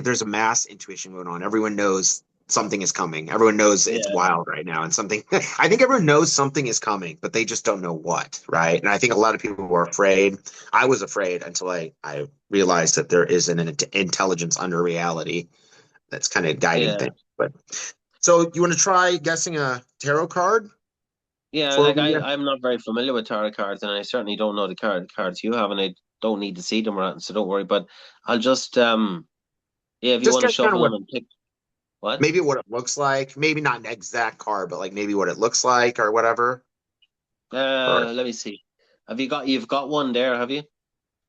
there's a mass intuition going on. Everyone knows something is coming. Everyone knows it's Yeah, wild right now, and something. I think everyone knows something is coming, but they just don't know what, right? And I think a lot of people were afraid. I was afraid until I realized that there is an intelligence under reality that's kind of guiding yeah, things. But so you want to try guessing a tarot card yeah. before Like we? I'm not very familiar with tarot cards, and I certainly don't know the cards you have, and I don't need to see them or anything, so don't worry. But I'll just yeah, if you Just want to guess kind of shuffle what them and pick what. maybe what it looks like. Maybe not an exact card, but like maybe what it looks like or whatever. Or Let me see. You've got one there, have you?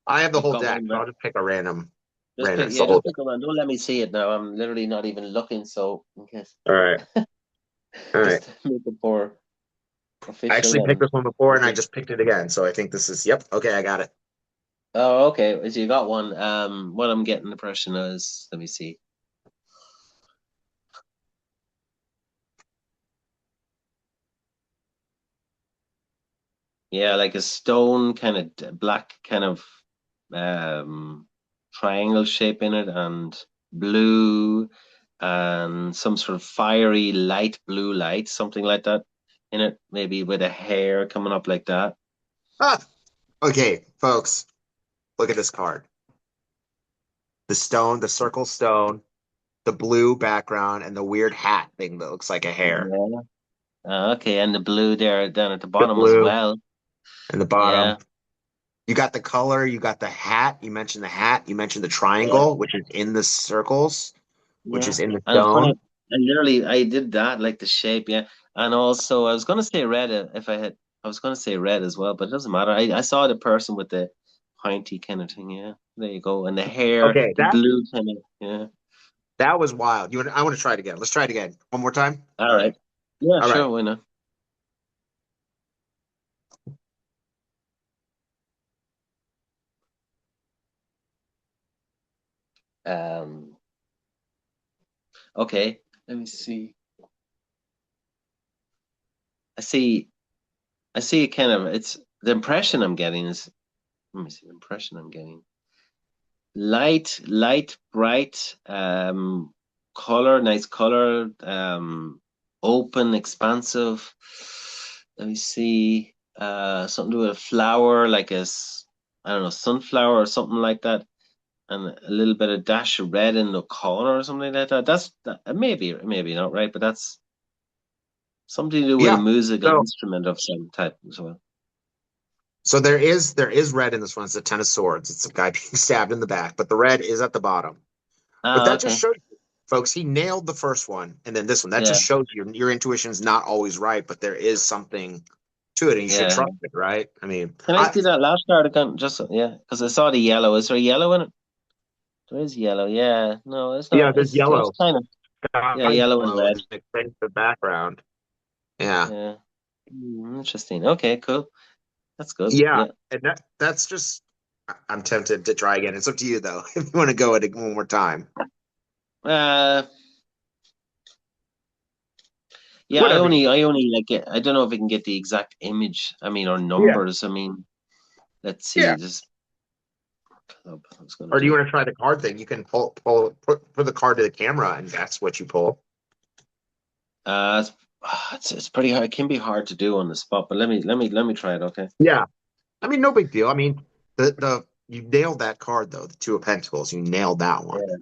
I have the You've whole got deck, one so there. I'll just pick a Just random. pick, It's the yeah, whole just deck. pick the one. Don't let me see it now. I'm literally not even looking, so in case All right, all right. just to make it more I official actually picked and this one before, and I okay. just picked it again. So I think this is. Yep. Okay, I got it. Oh, okay. So you got one. What I'm getting the impression is, let me see. Yeah, like a stone kind of black kind of um triangle shape in it, and blue, and some sort of fiery light blue light, something like that in it, maybe with a hair coming up like that. Ah, okay, folks. Look at this card. The stone, the circle stone, the blue background, and the weird hat thing that looks like a hair. Yeah. Okay, and the blue there down at the The bottom as blue well. and the bottom. Yeah. You got the color. You got the hat. You mentioned the hat. You mentioned the Yeah. triangle, which is in the circles, which Yeah. is in the And it's funny, stone. I did that, like the shape, yeah. And also I was gonna say red if I was gonna say red as well, but it doesn't matter. I saw the person with the pointy kind of thing, yeah. There you go. And the hair, Okay, the blue kind of, yeah. that was wild. I want to try it again. Let's try it again. One more time. All All right. right. Yeah, All right. sure, why not? Um, okay. Let me see. I see I see kind of it's the impression I'm getting is, let me see, the impression I'm getting. Light, bright, color, nice color, open, expansive. Let me see, something to do with a flower, like I don't know, sunflower or something like that, and a little bit of dash of red in the corner or something like that. Maybe not right, but that's something to do with a Yeah. musical So instrument of some type as well. there is red in this one. It's a ten of swords. It's a guy being stabbed in the back, but the red is at the bottom. But Oh, that just okay. shows you, folks, he nailed the first one, and then this one. That Yeah, just shows you your intuition's not always right, but there is something to it, and you should yeah. trust it, right? I mean, Can I I see that last card again? Just yeah, because I saw the yellow. Is there yellow in it? There is yellow. Yeah. No, it's yeah, not. there's It's just yellow, kind of yeah, sky yellow and yellow, red. and then it the background. Yeah, Yeah. Interesting. Okay, cool. That's good. yeah, Yeah. and that's just. I'm tempted to try again. It's up to you though. If you want to go at it one more time, Uh, yeah. whatever. I only like it. I don't know if I can get the exact image. I mean, or Yeah, numbers. I mean, let's see. yeah. This club. I was going Or do you to do. want to try the card thing? You can put the card to the camera, and that's what you pull. It's, it's pretty hard. It can be hard to do on the spot, but let me try it. Okay. Yeah, I mean, no big deal. I mean, the you nailed that card though, the two of Pentacles. You nailed that one. Yeah.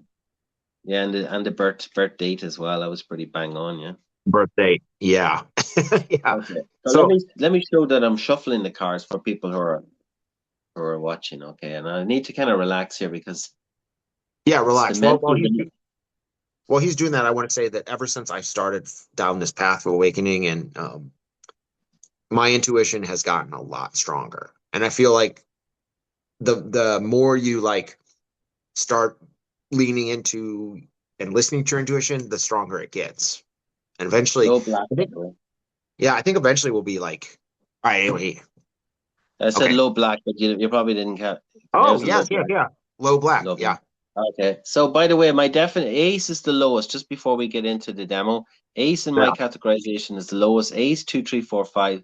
Yeah, and the birth date as well. I was pretty bang on. Yeah. Birthday. Yeah. Yeah. Okay. So let So me let me show that I'm shuffling the cards for people who are watching. Okay, and I need to kind of relax here because yeah, it's the relax. Well, mental. while he's doing that, I want to say that ever since I started down this path of awakening, and my intuition has gotten a lot stronger, and I feel like the more you like start leaning into and listening to your intuition, the stronger it gets. And eventually, Low black, I by think, the way. yeah, I think eventually we'll be like, all right, anyway, I said okay. low black, but you probably didn't count. Oh, There's a low yes, yeah, black. yeah. Low black, Low black. yeah. Okay. So by the way, my definite ace is the lowest. Just before we get into the demo, ace in my Yeah. categorization is the lowest. Ace, two, three, four, five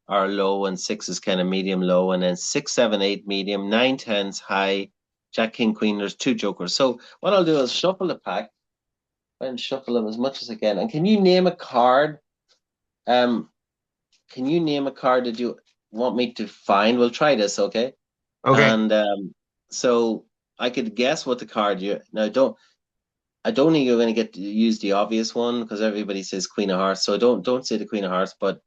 are low, and six is kind of medium low, and then six, seven, eight, medium, nine, tens, high, Jack, King, Queen. There's two jokers. So what I'll do is shuffle the pack and shuffle them as much as I can. And can you name a card? Um, can you name a card that you want me to find? We'll try this, okay? Okay. And so I could guess what the card you now don't. I don't think you're going to get to use the obvious one because everybody says Queen of Hearts. So don't say the Queen of Hearts. But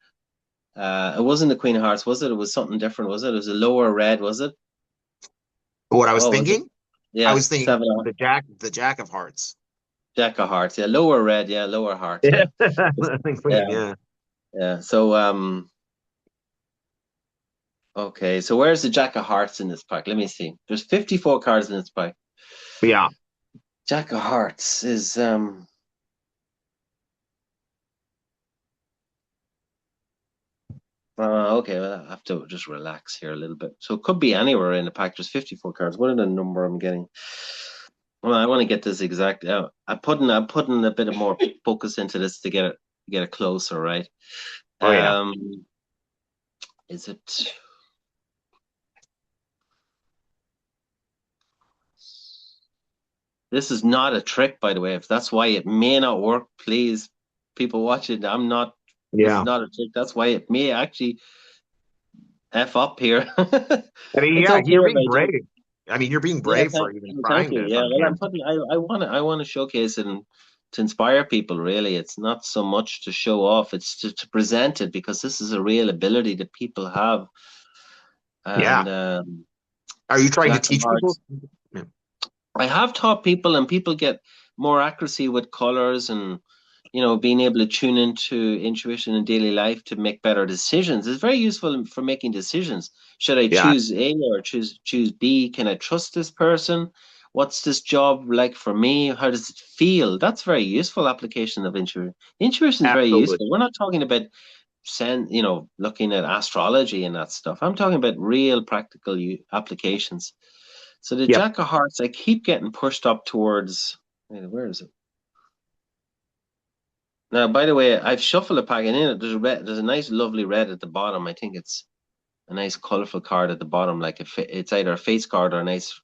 it wasn't the Queen of Hearts, was it? It was something different, was it? It was a lower red, was it? What I was What was it? thinking, I Yeah, was thinking seven of the Jack of Hearts. Jack of Hearts. Yeah, lower red. Yeah, lower hearts. Yeah. Yeah, The yeah, Queen, yeah. yeah. So okay. So where's the Jack of Hearts in this pack? Let me see. There's 54 cards in this pack. Yeah. Jack of Hearts is okay, well, I have to just relax here a little bit. So it could be anywhere in the pack. There's 54 cards. What are the number I'm getting? Well, I want to get this exact. I'm putting a bit of more focus into this to get it closer, right? Oh, yeah. Um, is it? This is not a trick, by the way. If that's why it may not work, please, people watch it. I'm not. This is Yeah. not a trick. That's why it may actually f up here. I mean, It's yeah, okay you're if being I do. brave. I mean, you're being Yeah, brave for even thank trying you. this Yeah, on well, me. I'm putting. I want to showcase it and to inspire people. Really, it's not so much to show off; it's to present it because this is a real ability that people have. Yeah. And Are you trying to Jack of teach people? Hearts, Yeah. I have taught people, and people get more accuracy with colors and being able to tune into intuition in daily life to make better decisions. It's very useful for making decisions. Should I Yeah, choose A or choose B? Can I trust this person? What's this job like for me? How does it feel? That's very useful application of intuition. Intuition is very absolutely. useful. We're not talking about looking at astrology and that stuff. I'm talking about real practical applications. So the Yep. Jack of Hearts, I keep getting pushed up towards. Where is it? Now, by the way, I've shuffled a pack, and in it there's a red. There's a nice, lovely red at the bottom. I think it's a nice, colorful card at the bottom, like it's either a face card or a nice.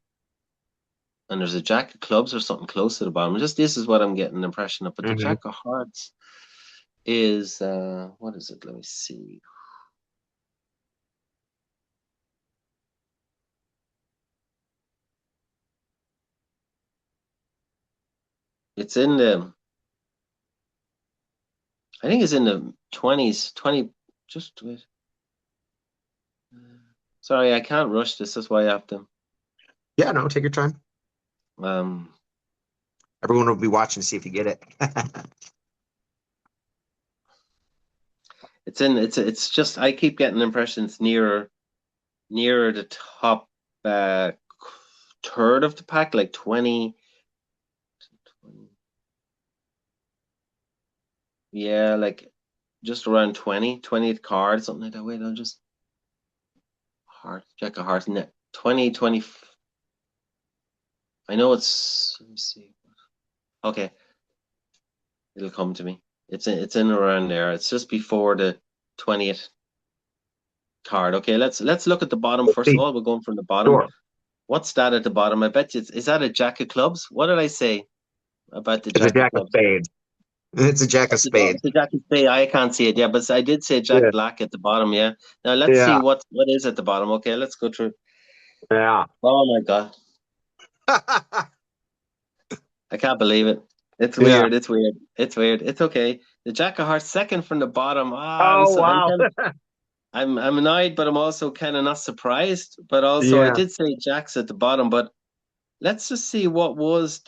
And there's a Jack of Clubs or something close to the bottom. Just this is what I'm getting an impression of. But the Hmm. Jack of Hearts is what is it? Let me see. It's in the. I think it's in the 20s. 20. Just wait. Sorry, I can't rush this. That's why I have to. Yeah, no, take your time. Um, Everyone will be watching to see if you get it. it's in. It's just. I keep getting impressions nearer the top uh, third of the pack, like 20, yeah, like just around 20th card, something like that. Wait, I'll just heart, Jack of Hearts, net 20, 20. I know let me see. Okay, it'll come to me. It's in around there. It's just before the 20th card. Okay, let's look at the bottom Let's first of see. all. We're going from the bottom. Sure. What's that at the bottom? I bet you is that a Jack of Clubs? What did I say about the It's a Jack of Jack of Clubs? spades. It's a Jack of Oh, spades. it's a Jack Bay. I can't see it. Yeah, but I did say Jack Yeah. Black at the bottom. Yeah. Now let's see Yeah. what is at the bottom. Okay, let's go through. Yeah. Oh my God, I can't believe it. It's Yeah. weird. It's weird. It's weird. It's okay. The Jack of Hearts second from the bottom. Oh, I'm wow. kind of I'm annoyed, but I'm also kind of not surprised. But also, I Yeah. did say Jack's at the bottom. But let's just see what was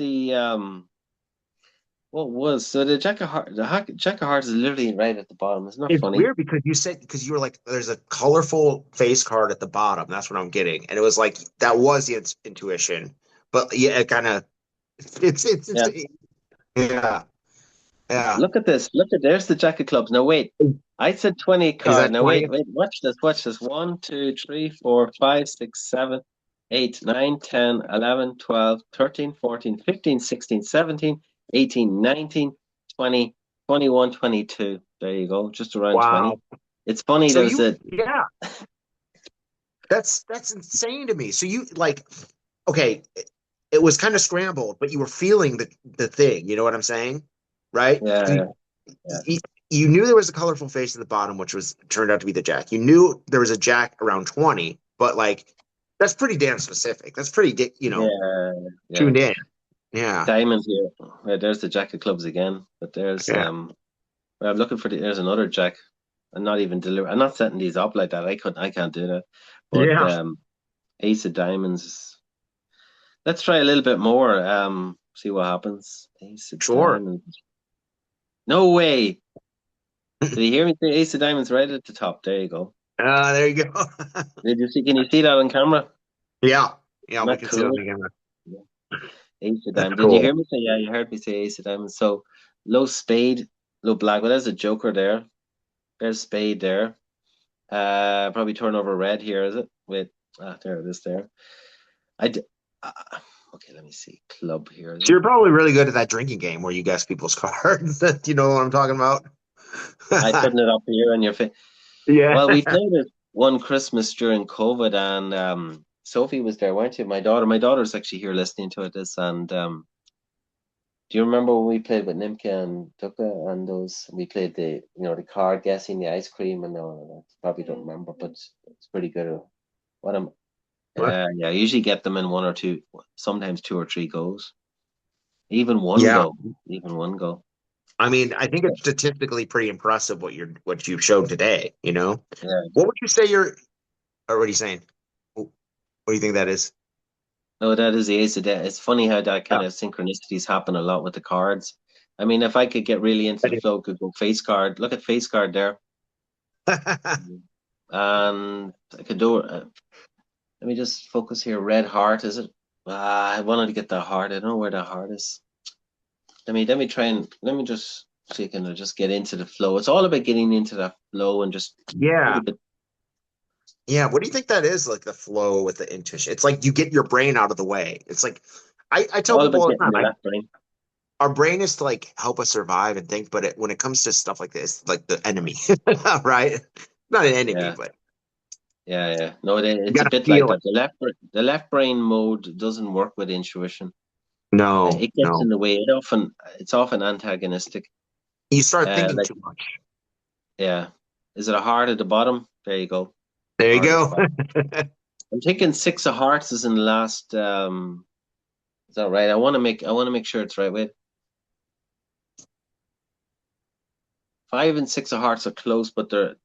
so the Jack of Hearts. Jack of Hearts is literally right at the bottom. Isn't that It's funny? weird because because you were like, there's a colorful face card at the bottom. That's what I'm getting. And it was like, that was the intuition. But yeah, it kind of, It's Yeah. yeah, yeah. Look at this. Look at there's the jack of clubs. Now wait. I said 20 Is card. that Now 20? wait, wait, watch this, watch this. 1, 2, 3, 4, 5, 6, 7, 8, 9, 10, 11, 12, 13, 14, 15, 16, 17, 18, 19, 20, 21, 22. There you go. Just around 20. Wow. It's funny, So there was you, a yeah, that's insane to me. So you like, okay, it was kind of scrambled, but you were feeling the thing. You know what I'm saying, right? yeah, yeah. You, you knew there was a colorful face at the bottom, which was turned out to be the jack. You knew there was a jack around 20, but like that's pretty damn specific. That's pretty, Yeah, yeah. tuned in. Yeah, Diamond here. There's the jack of clubs again. But there's yeah, well, I'm looking for there's another jack. I'm not setting these up like that. I can't do that. But yeah. ace of diamonds. Let's try a little bit more. See what happens. Ace of Sure. diamonds. No way. Did you hear me say ace of diamonds right at the top? There you go. There you go. Did you see? Can you see that on camera? Yeah, yeah. Isn't We that can see it on cool? the camera. Yeah. Ace of That's diamonds. Did you cool. hear me say? Yeah, you heard me say ace of diamonds. So low spade, low black. Well, there's a joker there. There's spade there. Probably turn over red here, is it? Wait, there it is there. I d uh, okay, let me see. Club here, is So it? you're probably really good at that drinking game where you guess people's cards. Do you know what I'm talking about? I putting it up here on your face. Yeah. Well, we played it one Christmas during COVID, and Sophie was there, weren't you? My daughter. My daughter's actually here listening to it. This and do you remember when we played with Nimka and Tuka and those? We played the card guessing, the ice cream, and all of that. Probably don't remember, but it's pretty good. What am Yeah, I usually get them in one or two, sometimes two or three goes. Even one Yeah. go. Even one go. I mean, I think it's statistically pretty impressive what you've shown today, you know? Yeah. What would you say you're already saying? What do you think that is? No, that is the ace of death. It's funny how that Yeah. kind of synchronicities happen a lot with the cards. I mean, if I could get really into the flow, could go face card. Look at face card there. And I could do it. Let me just focus here. Red heart, is it? I wanted to get the heart. I don't know where the heart is. Let me try and let me just see can I just get into the flow. It's all about getting into that flow and just a Yeah. little bit Yeah. What do you think that is? Like the flow with the intuition. It's like you get your brain out of the way. It's like I tell all people about all the getting time, the left brain. our brain is to like help us survive and think, but when it comes to stuff like this, like the enemy, right? Not an enemy, Yeah. but Yeah. No, you it's a gotta bit like feel it. that. The left brain mode doesn't work with intuition. No, It gets no. in the way. It's often antagonistic. You start thinking Like too much. yeah, is it a heart at the bottom? There you go. There you Heart at the go. bottom. I'm thinking six of hearts is in the last. Is that right? I want to make sure it's right. Wait, five and six of hearts are close, but it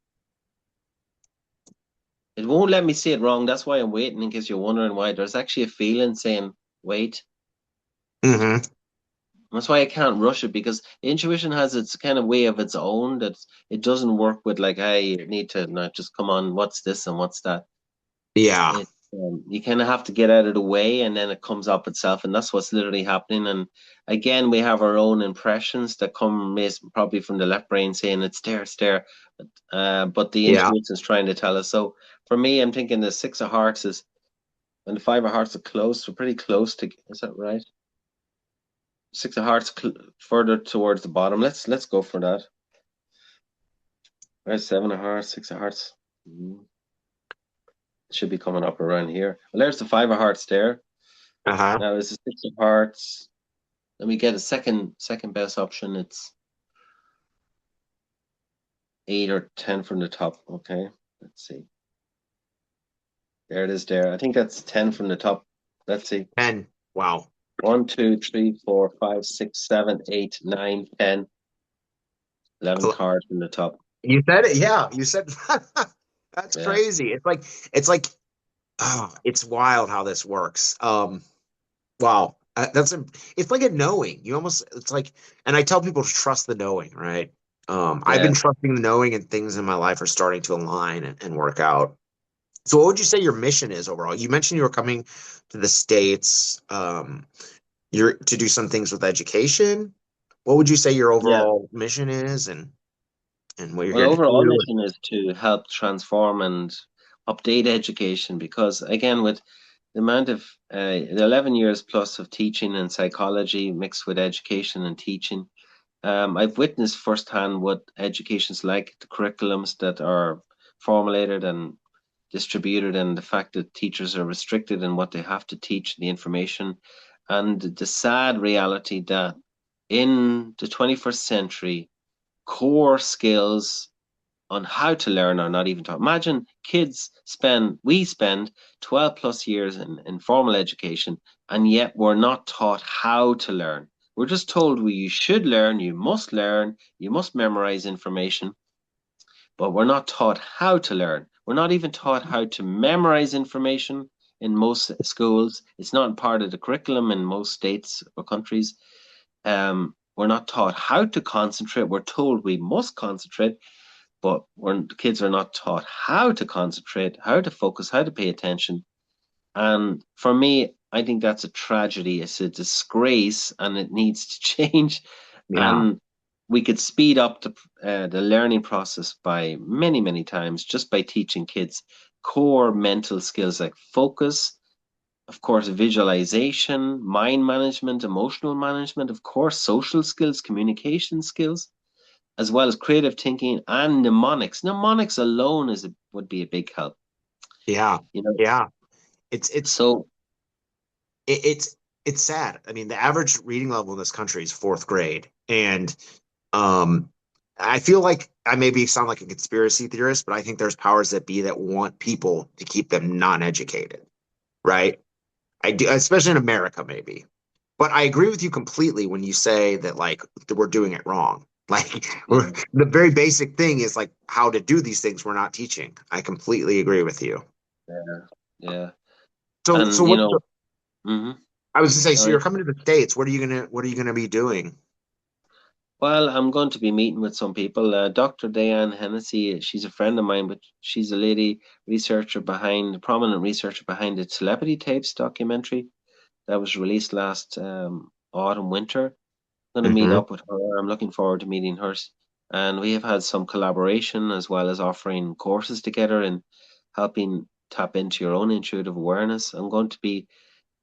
won't let me see it wrong. That's why I'm waiting in case you're wondering why. There's actually a feeling saying wait. Hmm. That's why I can't rush it because intuition has its kind of way of its own that it doesn't work with like, hey, you need to not just come on, what's this and what's that. Yeah. You kind of have to get out of the way and then it comes up itself. And that's what's literally happening. And again, we have our own impressions that come probably from the left brain saying it's there. But the Yeah. intuition is trying to tell us. So for me, I'm thinking the six of hearts is and the five of hearts are close. We're pretty close to, is that right? Six of hearts further towards the bottom. Let's go for that. There's seven of hearts, six of hearts. Mhm. Should be coming up around here. Well, there's the five of hearts there. Uh-huh. Now there's the six of hearts. Let me get a second best option. It's eight or ten from the top. Okay, let's see. There it is. There. I think that's 10 from the top. Let's see. 10. Wow. One, two, three, four, five, six, seven, eight, nine, 10, 11 cards from the top. You said it. Yeah. You said that's Yeah, crazy. It's like oh, it's wild how this works. Wow. It's like a knowing. You almost it's like and I tell people to trust the knowing, right? I've yeah. been trusting the knowing and things in my life are starting to align and work out. So what would you say your mission is overall? You mentioned you were coming to the States. you're to do some things with education. What would you say your Yeah. overall mission is and what you're Well, here to overall do? mission is to help transform and update education because, again, with the amount of the 11 years plus of teaching and psychology mixed with education and teaching, I've witnessed firsthand what education's like, the curriculums that are formulated and distributed, and the fact that teachers are restricted in what they have to teach, the information, and the sad reality that in the 21st century, core skills on how to learn are not even taught. Imagine we spend 12 plus years in formal education, and yet we're not taught how to learn. We're just told you should learn, you must memorize information, but we're not taught how to learn. We're not even taught how to memorize information in most schools. It's not part of the curriculum in most states or countries. We're not taught how to concentrate. We're told we must concentrate, but the kids are not taught how to concentrate, how to focus, how to pay attention. And for me, I think that's a tragedy. It's a disgrace, and it needs to change. Yeah. And we could speed up the learning process by many, many times just by teaching kids core mental skills like focus, of course, visualization, mind management, emotional management, of course, social skills, communication skills, as well as creative thinking and mnemonics. Mnemonics alone would be a big help. Yeah. You know, Yeah. It's it's so it, it's it's sad. I mean, the average reading level in this country is fourth grade, and um, I feel like I maybe sound like a conspiracy theorist, but I think there's powers that be that want people to keep them non-educated, right? I do, especially in America, maybe. But I agree with you completely when you say that like that we're doing it wrong. Like yeah, the very basic thing is like how to do these things we're not teaching. I completely agree with you. yeah, yeah. So And what mhm, I was to say, so sorry. you're coming to the States. What are you gonna be doing? Well, I'm going to be meeting with some people. Dr. Diane Hennessy, she's a friend of mine, but she's a lady prominent researcher behind the Telepathy Tapes documentary that was released last autumn, winter. Going to meet Hmm. up with her. I'm looking forward to meeting her. And we have had some collaboration as well as offering courses together and helping tap into your own intuitive awareness. I'm going to be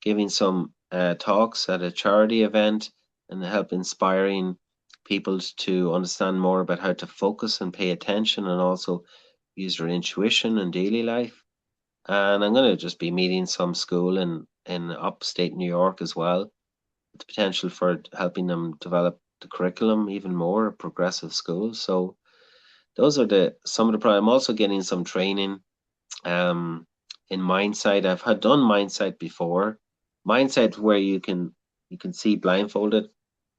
giving some talks at a charity event and help inspiring people to understand more about how to focus and pay attention and also use their intuition in daily life. And I'm going to just be meeting some school in upstate New York as well, the potential for helping them develop the curriculum even more, progressive schools. So those are the some of the I'm also getting some training um in mindsight. I've had done mindsight before. Mindsight where you can see blindfolded.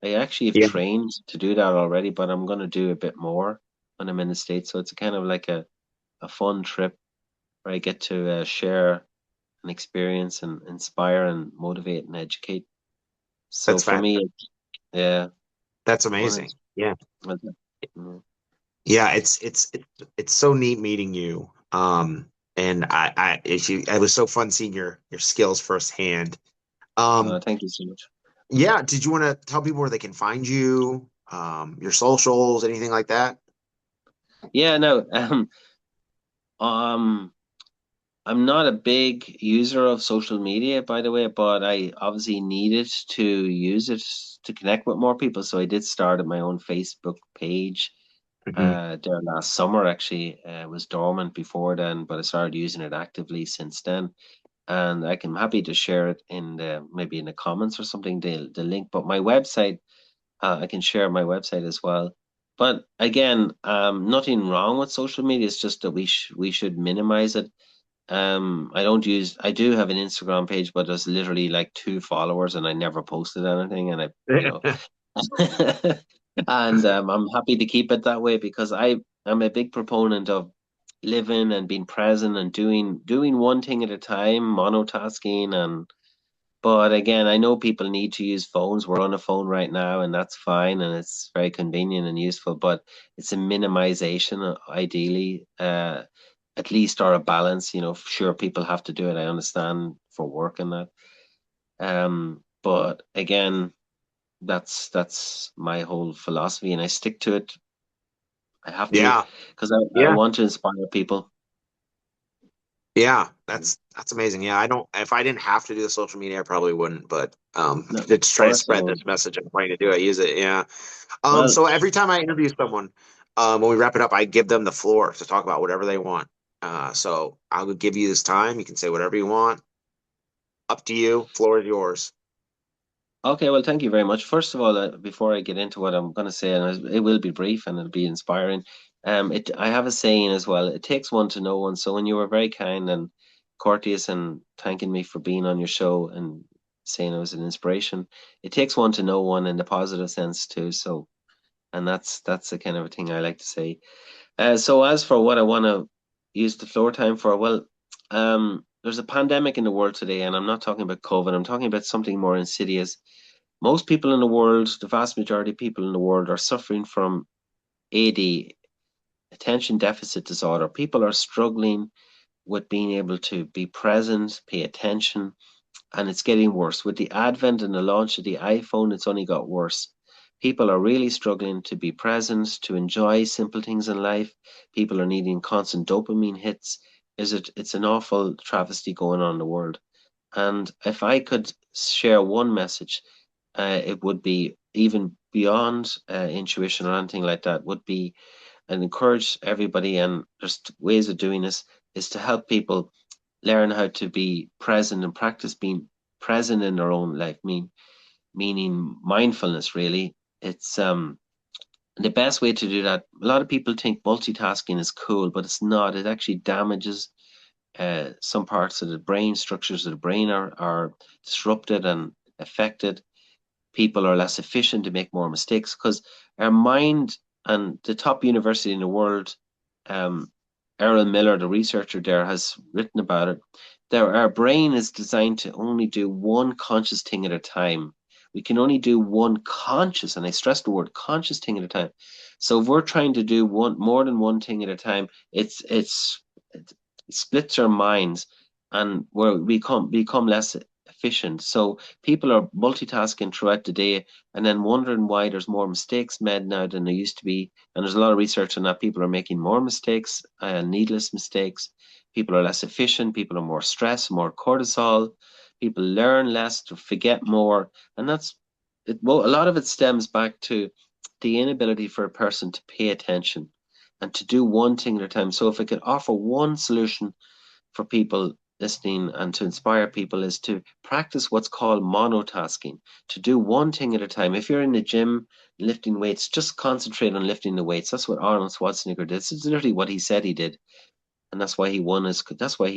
I actually have Yeah, trained to do that already, but I'm gonna do a bit more when I'm in the States. So it's kind of like a fun trip where I get to share an experience and inspire and motivate and educate. So that's for me, fabulous. yeah, That's one amazing. Yeah. mm, Yeah, it's so neat meeting you. And it was so fun seeing your skills firsthand. Um, thank you so much. yeah, did you want to tell people where they can find you? Your socials, anything like that? Yeah, no, um, I'm not a big user of social media, by the way, but I obviously needed to use it to connect with more people. So I did start at my own Facebook page Hmm. there last summer. Actually, it was dormant before then, but I started using it actively since then. And I'm happy to share it in maybe in the comments or something, the link. But my website, I can share my website as well. But again, nothing wrong with social media. It's just that we should minimize it. I do have an Instagram page, but there's literally like 2 followers, and I never posted anything. And and I'm happy to keep it that way because I'm a big proponent of living and being present and doing one thing at a time, monotasking. But again, I know people need to use phones. We're on a phone right now, and that's fine, and it's very convenient and useful. But it's a minimization, ideally, at least, or a balance. Sure, people have to do it. I understand for work and that. But again, that's my whole philosophy, and I stick to it. I have to Yeah. because I Yeah. want to inspire people. Yeah. That's amazing. Yeah. I don't, if I didn't have to do the social media, I probably wouldn't, but No, to of try to course I spread would. this message I'm trying to do, I use it. Yeah. Well, So every time I interview someone, when we wrap it up, I give them the floor to talk about whatever they want. So I would give you this time. You can say whatever you want. Up to you. Floor is yours. okay, well, thank you very much. First of all, before I get into what I'm going to say, and it will be brief and it'll be inspiring. I have a saying as well. It takes one to know one. So when you were very kind and courteous and thanking me for being on your show and saying I was an inspiration, it takes one to know one in the positive sense too. So, and that's the kind of a thing I like to say. So as for what I want to use the floor time for, well, there's a pandemic in the world today, and I'm not talking about COVID. I'm talking about something more insidious. Most people in the world, the vast majority of people in the world, are suffering from AD, attention deficit disorder. People are struggling with being able to be present, pay attention, and it's getting worse. With the advent and the launch of the iPhone, it's only got worse. People are really struggling to be present, to enjoy simple things in life. People are needing constant dopamine hits. It's an awful travesty going on in the world. And if I could share one message, it would be even beyond intuition or anything like that, would be and encourage everybody, and there's ways of doing this, is to help people learn how to be present and practice being present in their own life, meaning mindfulness really. It's the best way to do that. A lot of people think multitasking is cool, but it's not. It actually damages some parts of the brain, structures of the brain are disrupted and affected. People are less efficient to make more mistakes because our mind, and the top university in the world, um, Errol Miller, the researcher there, has written about it. There, our brain is designed to only do one conscious thing at a time. We can only do one conscious, and I stress the word conscious thing at a time. So if we're trying to do one more than one thing at a time, it splits our minds, and we become less efficient. So people are multitasking throughout the day and then wondering why there's more mistakes made now than there used to be. And there's a lot of research on that. People are making more mistakes, needless mistakes. People are less efficient. People are more stressed, more cortisol. People learn less to forget more. And that's it. Well, a lot of it stems back to the inability for a person to pay attention and to do one thing at a time. So if I could offer one solution for people listening and to inspire people is to practice what's called monotasking, to do one thing at a time. If you're in the gym lifting weights, just concentrate on lifting the weights. That's what Arnold Schwarzenegger did. This is literally what he said he did. And that's why he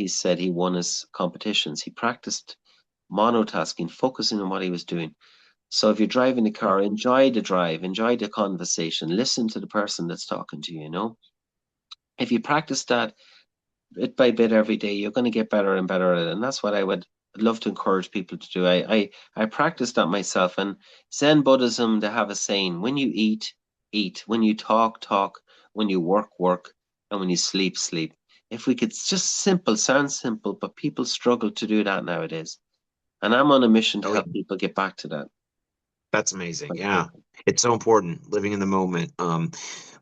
said he won his competitions. He practiced monotasking, focusing on what he was doing. So if you're driving the car, enjoy the drive, enjoy the conversation, listen to the person that's talking to you, you know? If you practice that bit by bit every day, you're going to get better and better at it. And that's what I would love to encourage people to do. I practice that myself. And Zen Buddhism, they have a saying: when you eat, eat. When you talk, talk. When you work, work. And when you sleep, sleep. If we could, just simple, sounds simple, but people struggle to do that nowadays. And I'm on a mission to Oh, help yeah. people get back to that. That's amazing. Yeah. It's so important living in the moment.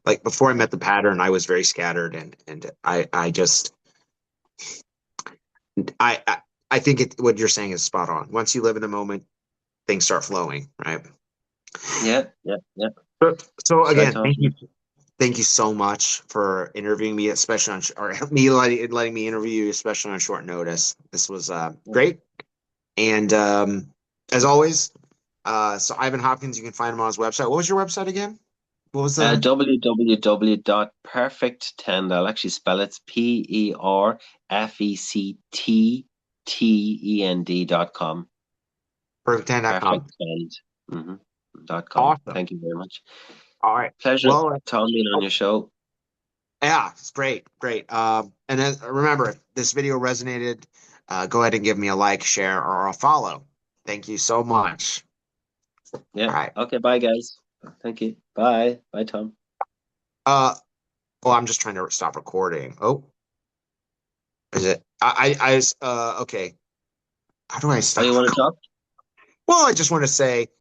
Like before I met the pattern, I was very scattered and I just I I, I think what you're saying is spot on. Once you live in the moment, things start flowing, right? Yeah, yeah, yeah. So That's right, again, Tom. Yeah. thank you so much for interviewing me, especially on or letting me interview you, especially on short notice. This was great. And as always, so Ivan Hopkins, you can find him on his website. What was your website again? What was the www.perfect10. I'll actually spell it perfectend.com. perfect10.com? Perfect10. Mm-hmm. .com. Awesome. Thank you very much. All right. Pleasure, Well, Tom, being on oh, your show. yeah, it's great, great. And then remember, if this video resonated, go ahead and give me a like, share, or a follow. Thank you so much. Yeah. All right. Okay. Bye, guys. Thank you. Bye. Bye, Tom. Uh, oh, I'm just trying to stop recording. Oh, is it? Okay. How do I Oh, stop you want to recording? talk? Well, I just want to say